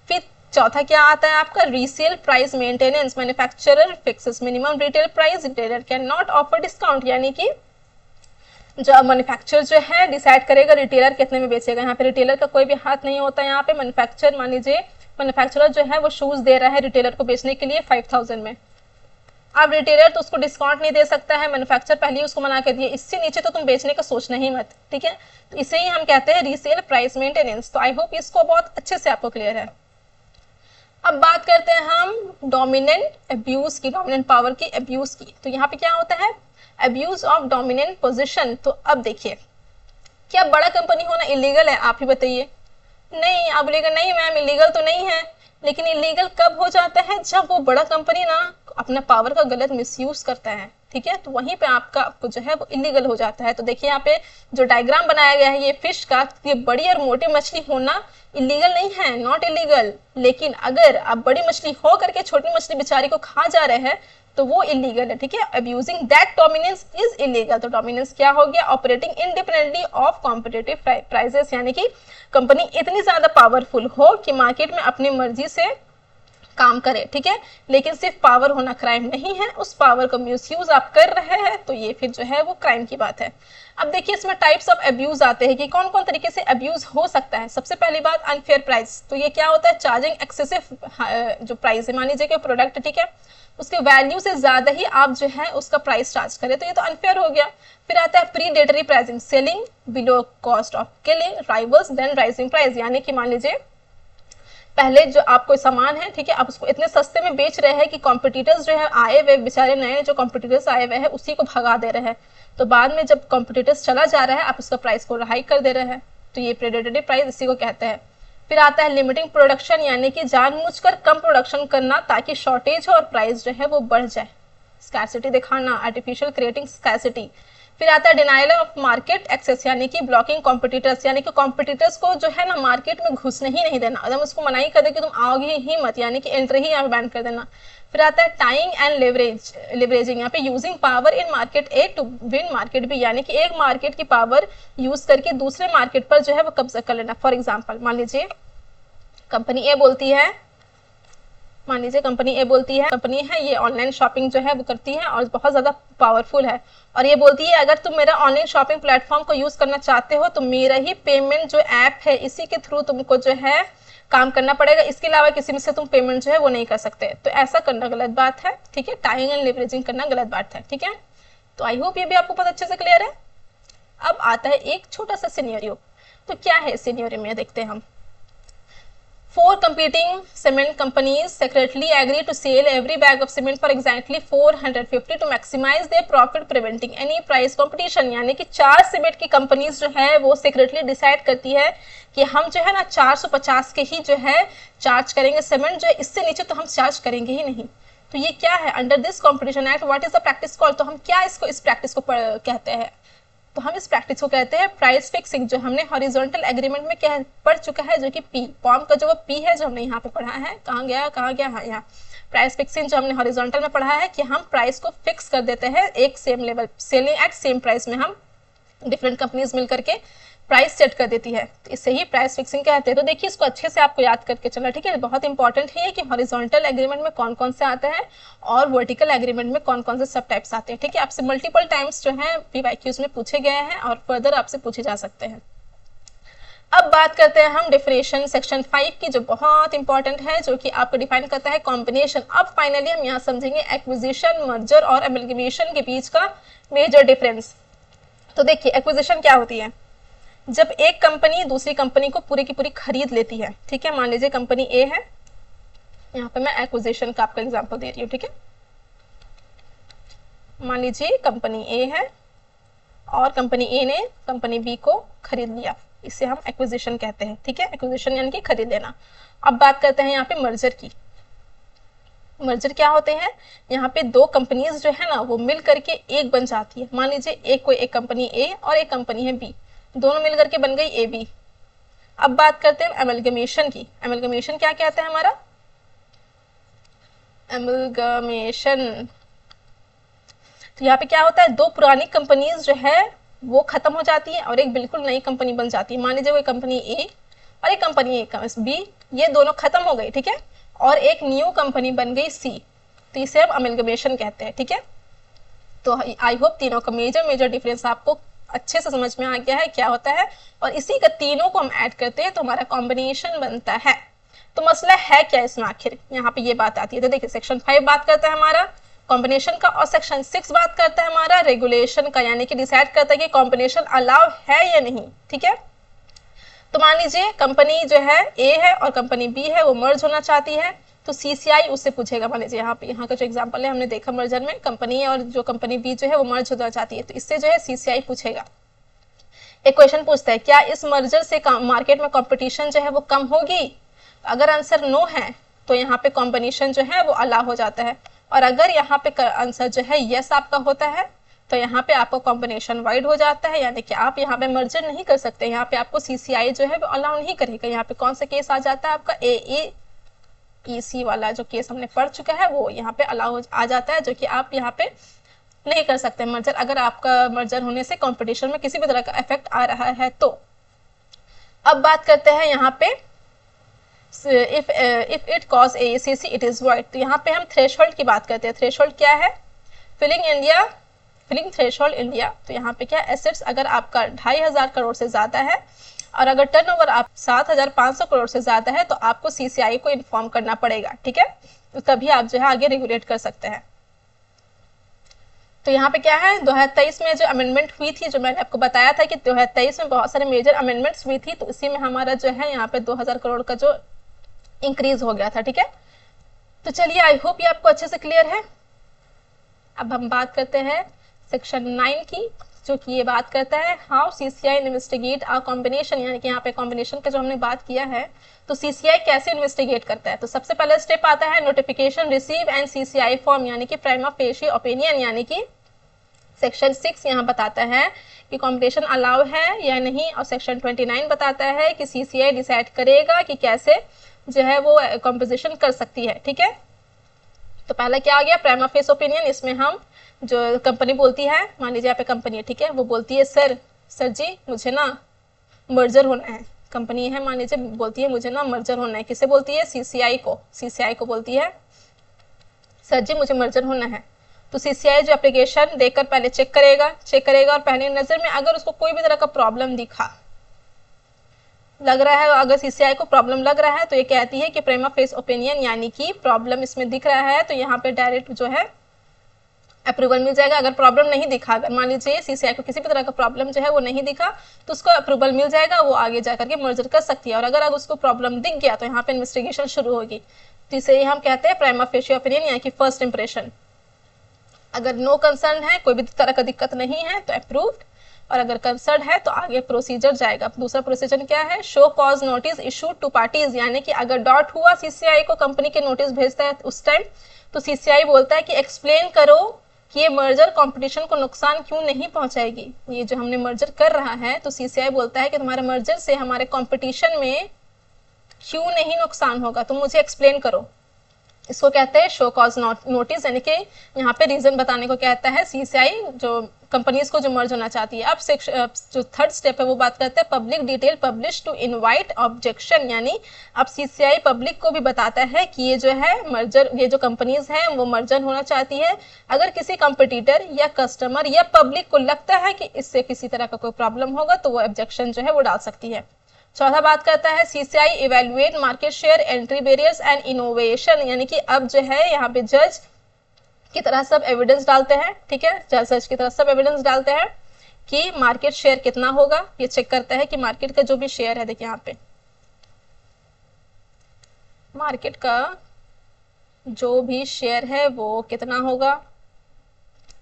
फिर चौथा क्या आता है आपका resale price maintenance, manufacturer fixes minimum retail price, retailer can not offer discount, यानी कि जो मैन्युफैक्चरर जो है डिसाइड करेगा रिटेलर कितने में बेचेगा। यहाँ पे रिटेलर का कोई भी हाथ नहीं होता। यहाँ पे मैन्युफैक्चर, मान लीजिए मैन्युफैक्चरर जो है वो शूज दे रहा है रिटेलर को बेचने के लिए 5000 में, अब रिटेलर तो उसको डिस्काउंट नहीं दे सकता है, मैन्युफैक्चर पहले ही उसको मना कर दिया, इससे नीचे तो तुम बेचने का सोचना ही मत, ठीक है। तो इसे ही हम कहते हैं रीसेल प्राइस मेंटेनेंस। तो आई होप इसको बहुत अच्छे से आपको क्लियर है। अब बात करते हैं हम डोमिनेंट अब्यूज की, डोमिनेंट पावर की अब्यूज की। तो यहाँ पे क्या होता है, अब्यूज ऑफ डोमिनेंट पोजीशन। तो अब देखिए, क्या बड़ा कंपनी होना इलीगल है, आप ही बताइए। नहीं, आप बोलेगा नहीं मैम इलीगल तो नहीं है, लेकिन इलीगल कब हो जाता है, जब वो बड़ा कंपनी ना अपना पावर का गलत मिसयूज करता है, ठीक है, तो वहीं पे आपको जो है वो इलीगल हो जाता है। तो देखिए यहाँ पे जो डायग्राम बनाया गया है ये फिश का, ये बड़ी और मोटी मछली होना इलीगल नहीं है, नॉट इलीगल, लेकिन अगर आप बड़ी मछली हो करके छोटी मछली बेचारी को खा जा रहे हैं तो वो इलीगल है, ठीक है। Abusing that dominance is illegal. तो डोमिनेंस क्या हो गया, operating independently of competitive prices, यानी कि कंपनी इतनी ज्यादा पावरफुल हो कि मार्केट में अपनी मर्जी से काम करे, ठीक है, लेकिन सिर्फ पावर होना क्राइम नहीं है, उस पावर को मिसयूज आप कर रहे हैं तो ये फिर जो है वो क्राइम की बात है। अब देखिए इसमें टाइप्स ऑफ अब्यूज आते हैं कि कौन कौन तरीके से अब्यूज हो सकता है। सबसे पहली बात अनफेयर प्राइस। तो ये क्या होता है, चार्जिंग एक्सेसिव जो प्राइस है, मान लीजिए कि प्रोडक्ट, ठीक है, उसके वैल्यू से ज्यादा ही आप जो है उसका प्राइस चार्ज करें, तो ये तो अनफेयर हो गया। फिर आता है predatory pricing, selling below cost of killing rivals then raising price, यानी कि मान लीजिए पहले जो आप कोई सामान है, ठीक है, आप उसको इतने सस्ते में बेच रहे हैं कि कॉम्पिटिटर्स जो है आए हुए बेचारे नए जो कॉम्पिटिटर्स आए हुए हैं उसी को भगा दे रहे हैं, तो बाद में जब कॉम्पिटिटर्स चला जा रहा है आप उसका प्राइस को हाई कर दे रहे हैं, तो ये प्रेडेटरी प्राइस इसी को कहते हैं। फिर आता है लिमिटिंग प्रोडक्शन, यानी कि जानबूझकर कम प्रोडक्शन करना ताकि शॉर्टेज हो और प्राइस जो है वो बढ़ जाए, स्कैरसिटी दिखाना, आर्टिफिशियल क्रिएटिंग स्कैरसिटी। फिर आता है डिनाइल ऑफ मार्केट एक्सेस, यानी कि ब्लॉकिंग कॉम्पिटिटर्स, यानी कि कॉम्पिटिटर्स को जो है ना मार्केट में घुसने ही नहीं देना, एकदम उसको मनाही कर दे कि तुम आओगे ही मत, यानी कि एंट्री ही यहाँ पे बैन कर देना। फिर आता है टाइंग एंड लेवरेजिंग, यहाँ पे using power in market A to win market B, यानी कि एक मार्केट की पावर यूज करके दूसरे मार्केट पर जो है वो कब्जा कर लेना। फॉर एग्जाम्पल मान लीजिए कंपनी ए बोलती है, कंपनी है ये ऑनलाइन शॉपिंग जो है वो करती है और बहुत ज़्यादा पावरफुल है, और ये बोलती है अगर तुम मेरा ऑनलाइन शॉपिंग प्लेटफॉर्म को यूज़ करना चाहते हो तो मेरा ही पेमेंट जो ऐप है इसी के थ्रू तुमको जो है काम करना पड़ेगा, इसके अलावा किसी में से तुम पेमेंट जो है वो नहीं कर सकते। तो ऐसा करना गलत बात है, ठीक है, टाइंग एंड लेवरेजिंग करना गलत बात है, ठीक है। तो आई होप ये भी आपको बहुत अच्छे से क्लियर है। अब आता है एक छोटा सा सिनेरियो। तो क्या है सिनेरियो में, देखते हैं हम। 4 competing cement companies secretly agree to sell every bag of cement for exactly 450 to maximize their profit preventing any price competition, यानी कि 4 सीमेंट की कंपनीज जो है वो सीक्रेटली डिसाइड करती है कि हम जो है ना 450 के ही जो है चार्ज करेंगे सीमेंट, जो है इससे नीचे तो हम चार्ज करेंगे ही नहीं। तो ये क्या है, under this competition act what is the practice called, तो हम क्या इस प्रैक्टिस को कहते हैं, तो हम इस प्रैक्टिस को कहते हैं प्राइस फिक्सिंग, जो हमने हॉरिजॉन्टल एग्रीमेंट में पढ़ चुका है, जो कि पी फॉर्म का जो वो पी है जो हमने यहाँ पे पढ़ा है, कहाँ गया हाँ यहाँ प्राइस फिक्सिंग जो हमने हॉरिजॉन्टल में पढ़ा है कि हम प्राइस को फिक्स कर देते हैं एक same level, selling at same price में हम डिफरेंट कंपनीज मिल करके प्राइस सेट कर देती है, तो इससे ही प्राइस फिक्सिंग कहते हैं। तो देखिए इसको अच्छे से आपको याद करके चलना, ठीक है, बहुत इंपॉर्टेंट है कि हॉरिजॉन्टल एग्रीमेंट में कौन कौन से आते हैं और वर्टिकल एग्रीमेंट में कौन कौन से सब टाइप्स आते हैं, ठीक है। आपसे मल्टीपल टाइम्स जो है पीवाईक्यूज में पूछे गए हैं और फर्दर आपसे पूछे जा सकते हैं। अब बात करते हैं हम डेफिनेशन सेक्शन 5 की, जो बहुत इंपॉर्टेंट है, जो कि आपको डिफाइन करता है कॉम्बिनेशन। अब फाइनली हम यहाँ समझेंगे एक्विजिशन, मर्जर और एमलगमेशन के बीच का मेजर डिफरेंस। तो देखिए एक्विजिशन क्या होती है, जब एक कंपनी दूसरी कंपनी को पूरी की पूरी खरीद लेती है, ठीक है, मान लीजिए कंपनी ए है, यहाँ पे मैं एक्विजिशन का आपका एग्जांपल दे रही हूँ, ठीक है, मान लीजिए कंपनी ए है और कंपनी ए ने कंपनी बी को खरीद लिया, इसे हम एक्विजिशन कहते हैं, ठीक है, एक्विजिशन यानी कि खरीद लेना। अब बात करते हैं यहाँ पे मर्जर की। मर्जर क्या होते हैं, यहाँ पे दो कंपनीज जो है ना वो मिल करके एक बन जाती है, मान लीजिए एक कंपनी ए और एक कंपनी है बी, दोनों मिलकर के बन गई ए बी। अब बात करते हैं एमलगमेशन की। एमलगमेशन क्या कहता है हमारा, एमलगमेशन, तो यहाँ पे क्या होता है, दो पुरानी कंपनीज जो है वो खत्म हो जाती है और एक बिल्कुल नई कंपनी बन जाती है। मान लीजिए वो कंपनी ए और एक कंपनी बी, ये दोनों खत्म हो गई, ठीक है, और एक न्यू कंपनी बन गई सी, तो इसे हम एमलगमेशन कहते हैं, ठीक है। तो आई होप तीनों का मेजर डिफरेंस आपको अच्छे से समझ में आ गया है क्या होता है, और इसी का तीनों को हम ऐड करते हैं तो हमारा कॉम्बिनेशन बनता है। तो मसला है क्या इसमें, आखिर यहाँ पे ये बात आती है। तो देखिए सेक्शन 5 बात करता है हमारा कॉम्बिनेशन का और सेक्शन 6 बात करता है हमारा रेगुलेशन का, यानी कि डिसाइड करता है कि कॉम्बिनेशन अलाउ है या नहीं, ठीक है। तो मान लीजिए कंपनी जो है ए है और कंपनी बी है वो मर्ज होना चाहती है, तो सीसीआई उससे पूछेगा। मान लीजिए यहाँ का जो एग्जांपल है हमने देखा, मर्जर में कंपनी और जो कंपनी बी जो है वो मर्ज होना चाहती है, तो इससे जो है सीसीआई पूछेगा। एक क्वेश्चन पूछता है क्या इस मर्जर से मार्केट में कंपटीशन जो है वो कम होगी? अगर आंसर नो है तो यहाँ पे कॉम्बिनेशन जो है वो अलाउ हो जाता है, और अगर यहाँ पे आंसर जो है यस आपका होता है तो यहाँ पे आपको कॉम्बिनेशन वाइड हो जाता है, यानी कि आप यहाँ पे मर्जर नहीं कर सकते, यहाँ पे आपको सीसीआई जो है वो अलाउ नहीं करेगा। यहाँ पे कौन सा केस आ जाता है आपका AEC वाला जो केस हमने पढ़ चुका है वो यहाँ पे अलाउ आ जाता है, जो कि आप यहाँ पे नहीं कर सकते मर्जर, अगर आपका मर्जर होने से कंपटीशन में किसी भी तरह का इफेक्ट आ रहा है तो। अब बात करते हैं यहाँ पे if it cause ACC it is void, तो यहाँ पे हम थ्रेशोल्ड की बात करते हैं। थ्रेशोल्ड क्या है? Filing threshold India. तो यहाँ पे क्या, एसेट्स अगर आपका 2500 करोड़ से ज्यादा है और अगर टर्नओवर आप 7500 करोड़ से ज्यादा है तो आपको सीसीआई को इन्फॉर्म करना पड़ेगा, ठीक है, तो तभी आप जो है आगे रेगुलेट कर सकते हैं। तो यहाँ पे क्या है, 2023 में जो अमेंडमेंट हुई थी, जो मैंने आपको बताया था कि 2023 में बहुत सारे मेजर अमेंडमेंट्स हुई थी, तो इसी में हमारा जो है यहाँ पे 2000 करोड़ का जो इंक्रीज हो गया था, ठीक है। तो चलिए, आई होप ये आपको अच्छे से क्लियर है। अब हम बात करते हैं सेक्शन 9 की, जो कि ये बात करता है how CCI investigate a combination, यानी कि यहाँ पे कॉम्बिनेशन का जो हमने बात किया है तो सीसीआई कैसे इन्वेस्टिगेट करता है। तो सबसे पहला स्टेप आता है notification receive and CCI form, यानी कि प्राइमा फेशी ओपिनियन, यानी कि सेक्शन 6 यहाँ बताता है कि कॉम्बिनेशन अलाउ है या नहीं, और सेक्शन 29 बताता है कि सीसीआई डिसाइड करेगा कि कैसे जो है वो कॉम्पोजिशन कर सकती है, ठीक है। तो पहला क्या आ गया, प्राइमा फेस ओपिनियन। इसमें हम जो कंपनी बोलती है, मान लीजिए यहाँ पे कंपनी है, ठीक है, वो बोलती है सर जी मुझे ना मर्जर होना है। कंपनी है, मान लीजिए बोलती है मुझे ना मर्जर होना है, किसे बोलती है? सीसीआई को बोलती है सर जी मुझे मर्जर होना है। तो सीसीआई जो एप्लीकेशन देखकर पहले चेक करेगा और पहली नजर में अगर उसको कोई भी तरह का प्रॉब्लम लग रहा है, अगर सीसीआई को प्रॉब्लम लग रहा है तो ये कहती है कि प्राइमा फेस ओपिनियन, यानी कि प्रॉब्लम इसमें दिख रहा है तो यहाँ पे डायरेक्ट जो है अप्रूवल मिल जाएगा। अगर प्रॉब्लम नहीं दिखा, अगर मान लीजिए सीसीआई को किसी भी तरह का प्रॉब्लम जो है वो नहीं दिखा तो उसको अप्रूवल मिल जाएगा, वो आगे जाकर के मर्जर कर सकती है। और अगर उसको प्रॉब्लम दिख गया तो यहाँ पे इन्वेस्टिगेशन शुरू होगी। तो इसे हम कहते हैं प्राइमा फेशी ओपिनियन, यानी कि फर्स्ट इंप्रेशन। अगर नो कंसर्न है, कोई भी तरह का दिक्कत नहीं है तो अप्रूव्ड, और अगर कंसर्न है तो आगे प्रोसीजर जाएगा। दूसरा प्रोसीजर क्या है, show cause notice issued to parties, यानी कि अगर डॉट हुआ सीसीआई को कंपनी के नोटिस भेजता है उस टाइम, तो सीसीआई बोलता है कि एक्सप्लेन करो कि ये मर्जर कंपटीशन को नुकसान क्यों नहीं पहुंचाएगी। ये जो हमने मर्जर कर रहा है तो सीसीआई बोलता है कि तुम्हारे मर्जर से हमारे कंपटीशन में क्यों नहीं नुकसान होगा, तुम मुझे एक्सप्लेन करो। इसको कहते हैं शो कॉज नोटिस, यानी कि यहाँ पे रीजन बताने को कहता है सीसीआई जो कंपनीज को जो मर्ज होना चाहती है। अब जो थर्ड स्टेप है वो बात करते हैं public detail publish to invite objection, यानी अब सीसीआई पब्लिक को भी बताता है कि ये जो है मर्जर, ये जो कंपनीज हैं वो मर्जर होना चाहती है। अगर किसी कंपटीटर या कस्टमर या पब्लिक को लगता है कि इससे किसी तरह का कोई प्रॉब्लम होगा तो वो ऑब्जेक्शन जो है वो डाल सकती है। चौथा बात करता है CCI evaluate market share entry barriers and innovation, यानी कि अब जो है यहाँ पे जज की तरह सब एविडेंस डालते हैं, ठीक है, जज की तरह सब एविडेंस डालते हैं कि मार्केट शेयर कितना होगा। ये चेक करता है कि मार्केट का जो भी शेयर है, देखिए यहाँ पे मार्केट का जो भी शेयर है वो कितना होगा,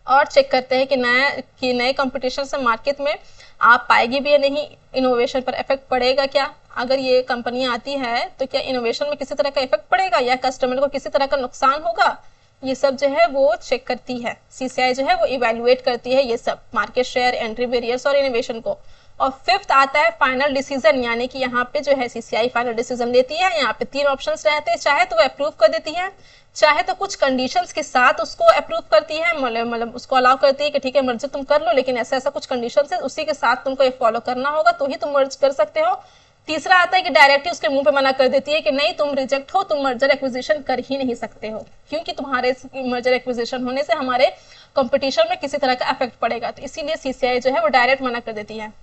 और चेक करते हैं कि नए कंपटीशन से मार्केट में आप पाएगी भी या नहीं, इनोवेशन पर इफेक्ट पड़ेगा क्या। अगर ये कंपनी आती है तो क्या इनोवेशन में किसी तरह का इफेक्ट पड़ेगा या कस्टमर को किसी तरह का नुकसान होगा, ये सब जो है वो चेक करती है सीसीआई, जो है वो इवेल्युएट करती है ये सब मार्केट शेयर, एंट्री बैरियर्स और इनोवेशन को। और फिफ्थ आता है फाइनल डिसीजन, यानी कि यहाँ पे जो है सीसीआई फाइनल डिसीजन लेती है। यहाँ पे 3 ऑप्शंस रहते हैं, चाहे तो वो अप्रूव कर देती है, चाहे तो कुछ कंडीशंस के साथ उसको अप्रूव करती है, मतलब उसको अलाउ करती है कि ठीक है मर्ज तुम कर लो, लेकिन ऐसा कुछ कंडीशंस है उसी के साथ तुमको ये फॉलो करना होगा तो ही तुम मर्ज कर सकते हो। तीसरा आता है कि डायरेक्टली उसके मुंह पे मना कर देती है कि नहीं तुम रिजेक्ट हो, तुम मर्जर एक्विजिशन कर ही नहीं सकते हो, क्योंकि तुम्हारे मर्जर एक्विजिशन होने से हमारे कंपटीशन में किसी तरह का इफेक्ट पड़ेगा। तो इसीलिए सीसीआई जो है वो डायरेक्ट मना कर देती है।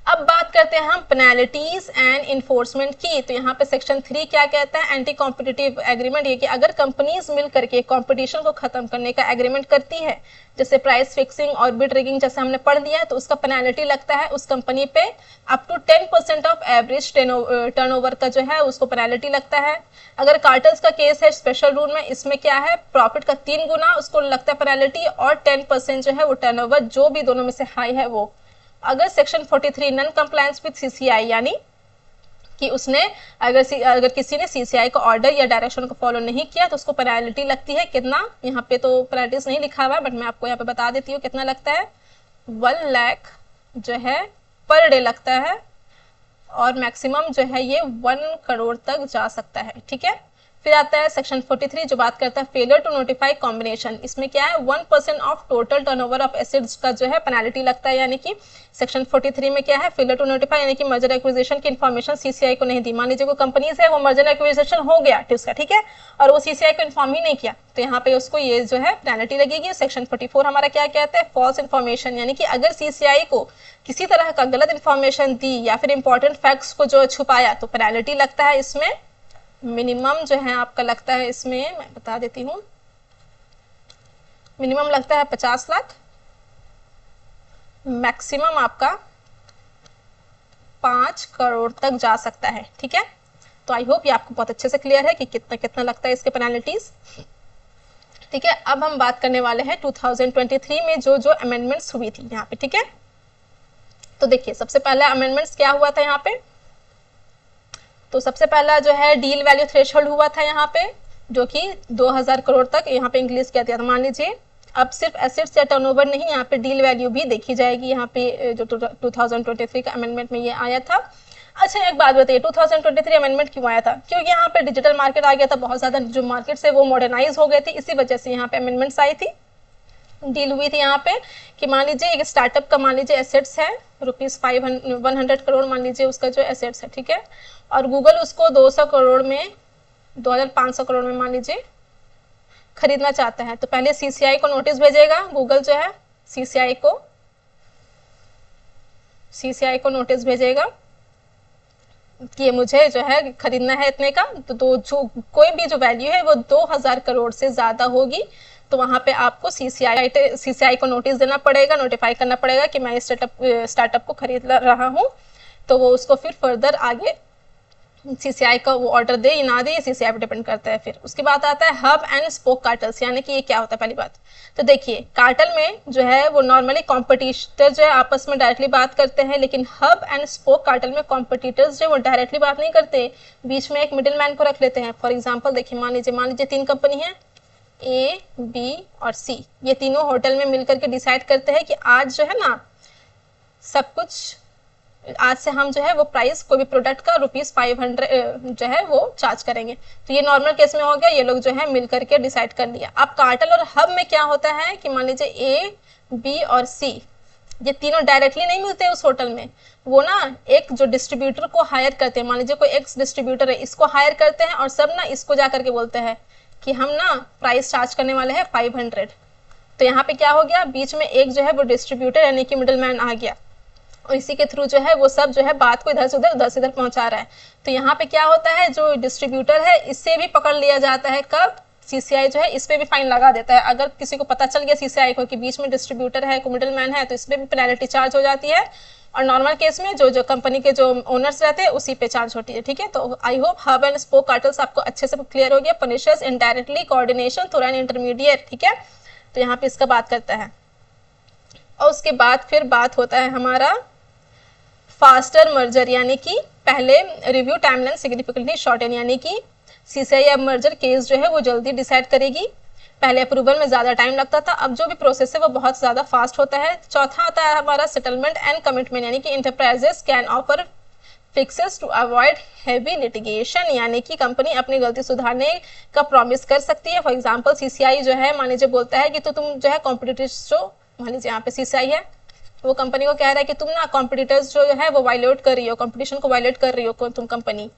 अब बात करते हैं हम पेनल्टीज एंड इन्फोर्समेंट की। तो यहाँ पे सेक्शन 3 क्या कहता है, एंटी कॉम्पिटिटिव एग्रीमेंट, ये कि अगर कंपनीज मिल करके कंपटीशन को खत्म करने का एग्रीमेंट करती है, जैसे प्राइस फिक्सिंग और बिड रिगिंग जैसे हमने पढ़ लिया है, तो उसका पेनल्टी लगता है उस कंपनी पे up to 10% of average turnover का जो है उसको पेनल्टी लगता है। अगर कार्टल्स का केस है स्पेशल रूल में, इसमें क्या है, प्रॉफिट का 3 गुना उसको लगता है पेनल्टी, और 10% जो है वो टर्नओवर जो भी दोनों में से हाई है वो। अगर section 43 non compliance with CCI, यानी कि उसने अगर किसी ने सीसीआई का ऑर्डर या डायरेक्शन को फॉलो नहीं किया तो उसको पेनल्टी लगती है। कितना, यहाँ पे तो पेनल्टीज नहीं लिखा हुआ है, बट मैं आपको यहाँ पे बता देती हूँ कितना लगता है। 1 लाख जो है पर डे लगता है, और मैक्सिमम जो है ये 1 करोड़ तक जा सकता है। ठीक है, फिर आता है सेक्शन 43 जो बात करता है फेलियर टू नोटिफाई कॉम्बिनेशन। इसमें क्या है, 1% of total turnover of assets का जो है पेनल्टी लगता है। यानी कि सेक्शन 43 में क्या है, फेलियर टू नोटिफाई, यानी कि मर्जर एक्विजिशन की इन्फॉर्मेशन सीसीआई को नहीं दी। मान लीजिए कोई कंपनीज है, वो मर्जर एक्विजिशन हो गया उसका, ठीक है, और वो सीसीआई को इन्फॉर्म ही नहीं किया, तो यहाँ पे उसको ये जो है पेनल्टी लगेगी। सेक्शन 44 हमारा क्या कहता है, फॉल्स इन्फॉर्मेशन, यानी कि अगर सीसीआई को किसी तरह का गलत इन्फॉर्मेशन दी या फिर इंपॉर्टेंट फैक्ट्स को जो छुपाया तो पेनल्टी लगता है। इसमें मिनिमम जो है आपका लगता है, इसमें मैं बता देती हूँ, मिनिमम लगता है 50 लाख, मैक्सिमम आपका 5 करोड़ तक जा सकता है। ठीक है, तो आई होप ये आपको बहुत अच्छे से क्लियर है कि कितना कितना लगता है इसके पेनल्टीज। ठीक है, अब हम बात करने वाले हैं 2023 में जो जो अमेंडमेंट्स हुई थी यहाँ पे। ठीक है, तो देखिए सबसे पहला अमेंडमेंट्स क्या हुआ था यहाँ पे, तो सबसे पहला जो है डील वैल्यू थ्रेशोल्ड हुआ था यहाँ पे, जो कि 2000 करोड़ तक यहाँ पे इंक्रीज किया था। मान लीजिए अब सिर्फ एसेट्स या टर्नओवर नहीं, यहाँ पे डील वैल्यू भी देखी जाएगी। यहाँ पे जो 2023 का अमेंडमेंट में ये आया था। अच्छा एक बात बताइए, 2023 अमेंडमेंट क्यों आया था, क्योंकि यहाँ पे डिजिटल मार्केट आ गया था, बहुत ज्यादा जो मार्केट है वो मॉडर्नाइज हो गए थे, इसी वजह से यहाँ पे अमेंडमेंट्स आई थी, डील हुई थी यहाँ पे। कि मान लीजिए एक स्टार्टअप का मान लीजिए एसेट्स है ₹100 करोड़, मान लीजिए उसका जो एसेट्स है, ठीक है, और गूगल उसको 200 करोड़ में 2500 करोड़ में मान लीजिए खरीदना चाहता है, तो पहले सीसीआई को नोटिस भेजेगा, गूगल जो है सीसीआई को नोटिस भेजेगा कि मुझे जो है खरीदना है इतने का, तो जो कोई भी जो वैल्यू है वो 2000 करोड़ से ज्यादा होगी, तो वहां पे आपको सीसीआई को नोटिस देना पड़ेगा, नोटिफाई करना पड़ेगा कि मैं स्टार्टअप को खरीद रहा हूँ। तो वो उसको फिर फर्दर आगे सीसीआई का वो ऑर्डर दे या ना दे, सीसीआई पे डिपेंड करता है। फिर उसके बाद आता है हब एंड स्पोक कार्टल्स, यानी कि ये क्या होता है पहली बात, तो देखिए कार्टल में जो है वो नॉर्मली कॉम्पिटिटर जो है आपस में डायरेक्टली बात करते हैं, लेकिन हब एंड स्पोक कार्टल में कॉम्पिटिटर्स जो वो डायरेक्टली बात नहीं करते, बीच में एक मिडिल मैन को रख लेते हैं। फॉर एग्जाम्पल देखिए, मान लीजिए 3 कंपनी है ए, बी और सी, ये तीनों होटल में मिलकर के डिसाइड करते हैं कि आज जो है ना सब कुछ, आज से हम जो है वो प्राइस कोई भी प्रोडक्ट का ₹500 जो है वो चार्ज करेंगे। तो ये नॉर्मल केस में हो गया, ये लोग जो है मिलकर के डिसाइड कर लिया। अब कार्टल और हब में क्या होता है कि मान लीजिए ए, बी और सी ये तीनों डायरेक्टली नहीं मिलते उस होटल में, वो ना एक जो डिस्ट्रीब्यूटर को हायर करते हैं, मान लीजिए कोई एक्स डिस्ट्रीब्यूटर है, इसको हायर करते हैं और सब ना इसको जा करके बोलते हैं कि हम ना प्राइस चार्ज करने वाले हैं 500। तो यहाँ पे क्या हो गया, बीच में एक जो है वो डिस्ट्रीब्यूटर यानी कि मिडिल मैन आ गया, और इसी के थ्रू जो है वो सब जो है बात को इधर से उधर पहुंचा रहा है। तो यहाँ पे क्या होता है, जो डिस्ट्रीब्यूटर है इससे भी पकड़ लिया जाता है, कब, सीसीआई जो है इस पे भी फाइन लगा देता है। अगर किसी को पता चल गया सीसीआई को कि बीच में डिस्ट्रीब्यूटर है, कोई मिडिल मैन है, तो इस पे भी पेनल्टी चार्ज हो जाती है। और नॉर्मल केस में जो कंपनी के जो ओनर्स रहते हैं उसी पे चार्ज होती है। ठीक है, तो I hope hub and spoke cartels आपको अच्छे से क्लियर हो गया। Punishers indirectly coordination through an intermediate, ठीक है, तो यहाँ पे इसका बात करता है। और उसके बाद फिर बात होता है हमारा फास्टर मर्जर, यानी कि पहले रिव्यू टाइमलाइन सिग्निफिकेंटली शॉर्टन, यानी कि सीसीआई मर्जर केस जो है वो जल्दी डिसाइड करेगी। पहले अप्रूवल में ज्यादा टाइम लगता था, अब जो भी प्रोसेस है वो बहुत ज्यादा फास्ट होता है। चौथा आता है हमारा सेटलमेंट एंड कमिटमेंट, यानी कि enterprises can offer fixes to avoid heavy litigation, यानी कि कंपनी अपनी गलती सुधारने का प्रॉमिस कर सकती है। फॉर एग्जांपल सीसीआई जो है मान लीजिए बोलता है कि तो तुम जो है कॉम्पिटिटर्स जो, मान लीजिए यहाँ पे सीसीआई है, वो कंपनी को कह रहा है कि तुम ना कॉम्पिटिटर्स जो है वो वायलेट कर रही हो, कंपटीशन को वायलेट कर रही हो तुम कंपनी,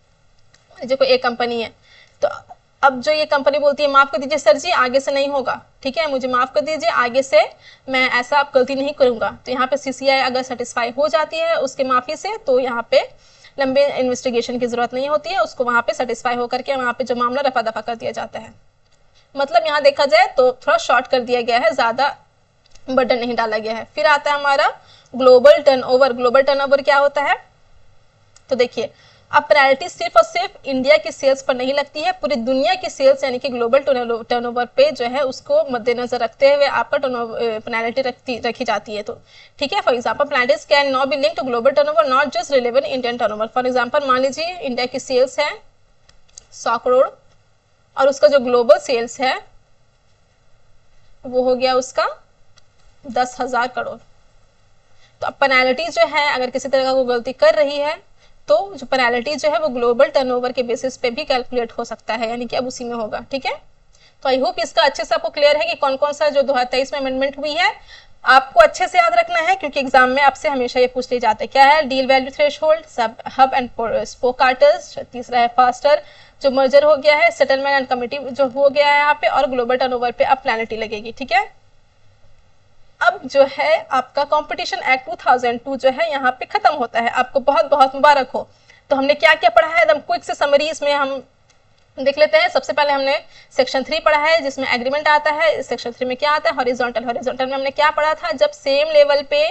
जो कोई एक कंपनी है। तो अब जो ये कंपनी बोलती है माफ कर दीजिए सर जी, आगे से नहीं होगा, ठीक है, मुझे माफ कर दीजिए, आगे से मैं ऐसा गलती नहीं करूंगा, तो यहाँ पे CCI अगर सेटिस्फाई हो जाती है उसके माफी से, तो यहाँ पे लंबे इन्वेस्टिगेशन की जरूरत नहीं होती है, उसको वहां पे सेटिस्फाई होकर के वहां पे जो मामला रफा दफा कर दिया जाता है। मतलब यहाँ देखा जाए तो थोड़ा शॉर्ट कर दिया गया है, ज्यादा बर्डन नहीं डाला गया है। फिर आता है हमारा ग्लोबल टर्नओवर। ग्लोबल टर्नओवर क्या होता है, तो देखिए अब पेनल्टी सिर्फ और सिर्फ इंडिया की सेल्स पर नहीं लगती है, पूरी दुनिया की सेल्स यानी कि ग्लोबल टर्नओवर पे जो है उसको मद्देनजर रखते हुए आपका पेनल्टी रखी जाती है। तो ठीक है, for example penalties can not be linked to global turnover, not just relevant Indian turnover. For example मान लीजिए इंडिया की सेल्स है 100 करोड़ और उसका जो ग्लोबल सेल्स है वो हो गया उसका 10,000 करोड़। तो अब पेनल्टी जो है अगर किसी तरह का कोई गलती कर रही है तो जो पेनल्टी जो है वो ग्लोबल टर्नओवर के बेसिस पे भी कैलकुलेट हो सकता है, यानी कि अब उसी में होगा। ठीक है, तो आई होप इसका अच्छे से आपको क्लियर है कि कौन कौन सा जो 2023 में अमेंडमेंट हुई है। आपको अच्छे से याद रखना है क्योंकि एग्जाम में आपसे हमेशा ये पूछ लिए जाते हैं। क्या है, डील वैल्यू थ्रेशहोल्ड, सब हब एंड स्पोक कार्टर्स, तीसरा है फास्टर जो मर्जर हो गया है, सेटलमेंट एंड कमिटी जो हो गया है यहाँ पे, और ग्लोबल टर्नओवर पे अब पेनल्टी लगेगी। ठीक है, अब जो है आपका कंपटीशन एक्ट 2002 जो है यहाँ पे खत्म होता है। आपको बहुत बहुत मुबारक हो। तो हमने क्या क्या पढ़ा है एकदम क्विक से समरी इसमें हम देख लेते हैं। सबसे पहले हमने सेक्शन 3 पढ़ा है जिसमें एग्रीमेंट आता है। सेक्शन 3 में क्या आता है, हॉरिजॉन्टल। हॉरिजॉन्टल में हमने क्या पढ़ा था, जब सेम लेवल पे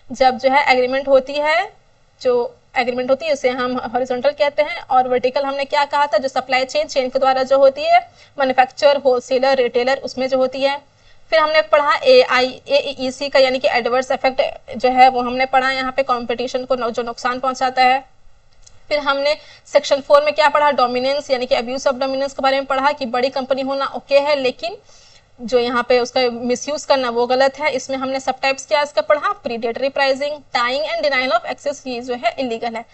जब जो है एग्रीमेंट होती है, जो एग्रीमेंट होती है उसे हम हॉरिजॉन्टल कहते हैं। और वर्टिकल हमने क्या कहा था, जो सप्लाई चेन के द्वारा जो होती है, मैन्युफैक्चरर, होलसेलर, रिटेलर, उसमें जो होती है। फिर हमने पढ़ा AIEC का यानी कि एडवर्स इफेक्ट जो है वो हमने पढ़ा यहाँ पे, कंपटीशन को जो नुकसान पहुंचाता है। फिर हमने सेक्शन 4 में क्या पढ़ा, डोमिनेंस यानी कि अब्यूज ऑफ डोमिनेंस के बारे में पढ़ा कि बड़ी कंपनी होना ओके है लेकिन जो यहाँ पे उसका मिसयूज करना वो गलत है। इसमें हमने सब टाइप्स क्या इसका पढ़ा, predatory pricing, tying and denial of access की जो है इलीगल है।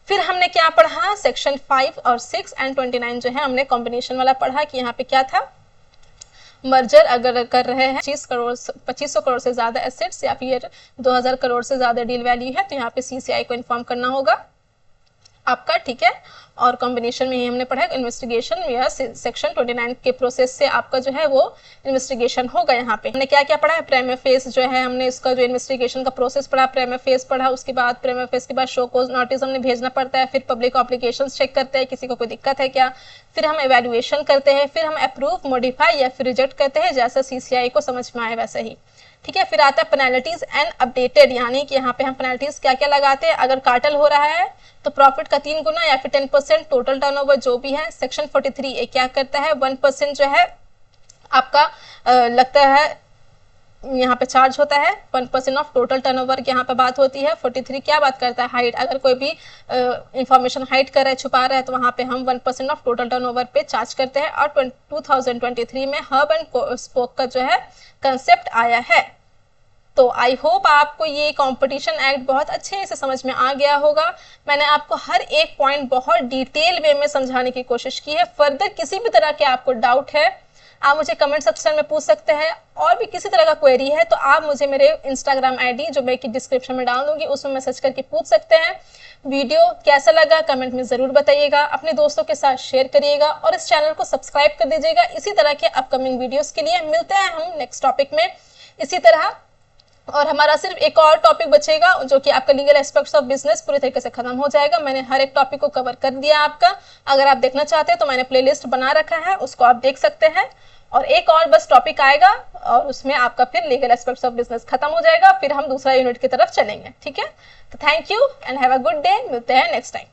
फिर हमने क्या पढ़ा, सेक्शन 5 और 6 एंड 29 जो है हमने कॉम्बिनेशन वाला पढ़ा कि यहाँ पे क्या था, मर्जर अगर कर रहे हैं 2500 करोड़ से ज्यादा एसेट्स या फिर 2000 करोड़ से ज्यादा डील वैल्यू है तो यहाँ पे CCI को इन्फॉर्म करना होगा आपका। ठीक है, और कॉम्बिनेशन में ही हमने पढ़ा इन्वेस्टिगेशन या सेक्शन 29 के प्रोसेस से आपका जो है वो इन्वेस्टिगेशन होगा। यहाँ पे हमने क्या क्या पढ़ा है, प्रेमा फेस जो है हमने इसका जो इन्वेस्टिगेशन का प्रोसेस पढ़ा, प्रेमा फेस पढ़ा। उसके बाद प्रेमा फेस के बाद शो कोज नोटिस हमने भेजना पड़ता है। फिर पब्लिक ऑब्लिगेशंस चेक करते हैं किसी को कोई दिक्कत है क्या। फिर हम एवेल्युएशन करते हैं। फिर हम अप्रूव, मॉडिफाई या फिर रिजेक्ट करते हैं जैसा CCI को समझ में आए वैसा ही। ठीक है, फिर आता है पेनल्टीज एंड अपडेटेड, यानी कि यहाँ पे हम पेनल्टीज क्या क्या लगाते हैं। अगर कार्टेल हो रहा है तो प्रॉफिट का 3 गुना या फिर 10% टोटल टर्नओवर जो भी है। सेक्शन 43 ये क्या करता है, 1% जो है आपका लगता है यहाँ पे चार्ज होता है, 1% ऑफ टोटल टर्नओवर की यहाँ पे बात होती है। 43 क्या बात करता है, हाइड, अगर कोई भी इंफॉर्मेशन हाइड कर रहा है, छुपा रहा है तो वहाँ पे हम 1% ऑफ टोटल टर्नओवर पे चार्ज करते हैं। और 2023 में हब एंड स्पोक का जो है कंसेप्ट आया है। तो आई होप आपको ये कंपटीशन एक्ट बहुत अच्छे से समझ में आ गया होगा। मैंने आपको हर एक पॉइंट बहुत डिटेल वे में समझाने की कोशिश की है। फर्दर किसी भी तरह के आपको डाउट है आप मुझे कमेंट सेक्शन में पूछ सकते हैं। और भी किसी तरह का क्वेरी है तो आप मुझे मेरे इंस्टाग्राम ID जो मैं डिस्क्रिप्शन में डाल दूंगी उसमें मैसेज करके पूछ सकते हैं। वीडियो कैसा लगा कमेंट में जरूर बताइएगा, अपने दोस्तों के साथ शेयर करिएगा और इस चैनल को सब्सक्राइब कर दीजिएगा। इसी तरह के अपकमिंग वीडियोस के लिए मिलते हैं हम नेक्स्ट टॉपिक में इसी तरह। और हमारा सिर्फ एक और टॉपिक बचेगा जो कि आपका लीगल एस्पेक्ट्स ऑफ बिजनेस पूरी तरीके से खत्म हो जाएगा। मैंने हर एक टॉपिक को कवर कर दिया आपका। अगर आप देखना चाहते हैं तो मैंने प्लेलिस्ट बना रखा है, उसको आप देख सकते हैं। और एक और बस टॉपिक आएगा और उसमें आपका फिर लीगल एस्पेक्ट्स ऑफ बिजनेस खत्म हो जाएगा, फिर हम दूसरा यूनिट की तरफ चलेंगे। ठीक है, तो thank you and have a good day. मिलते हैं नेक्स्ट टाइम।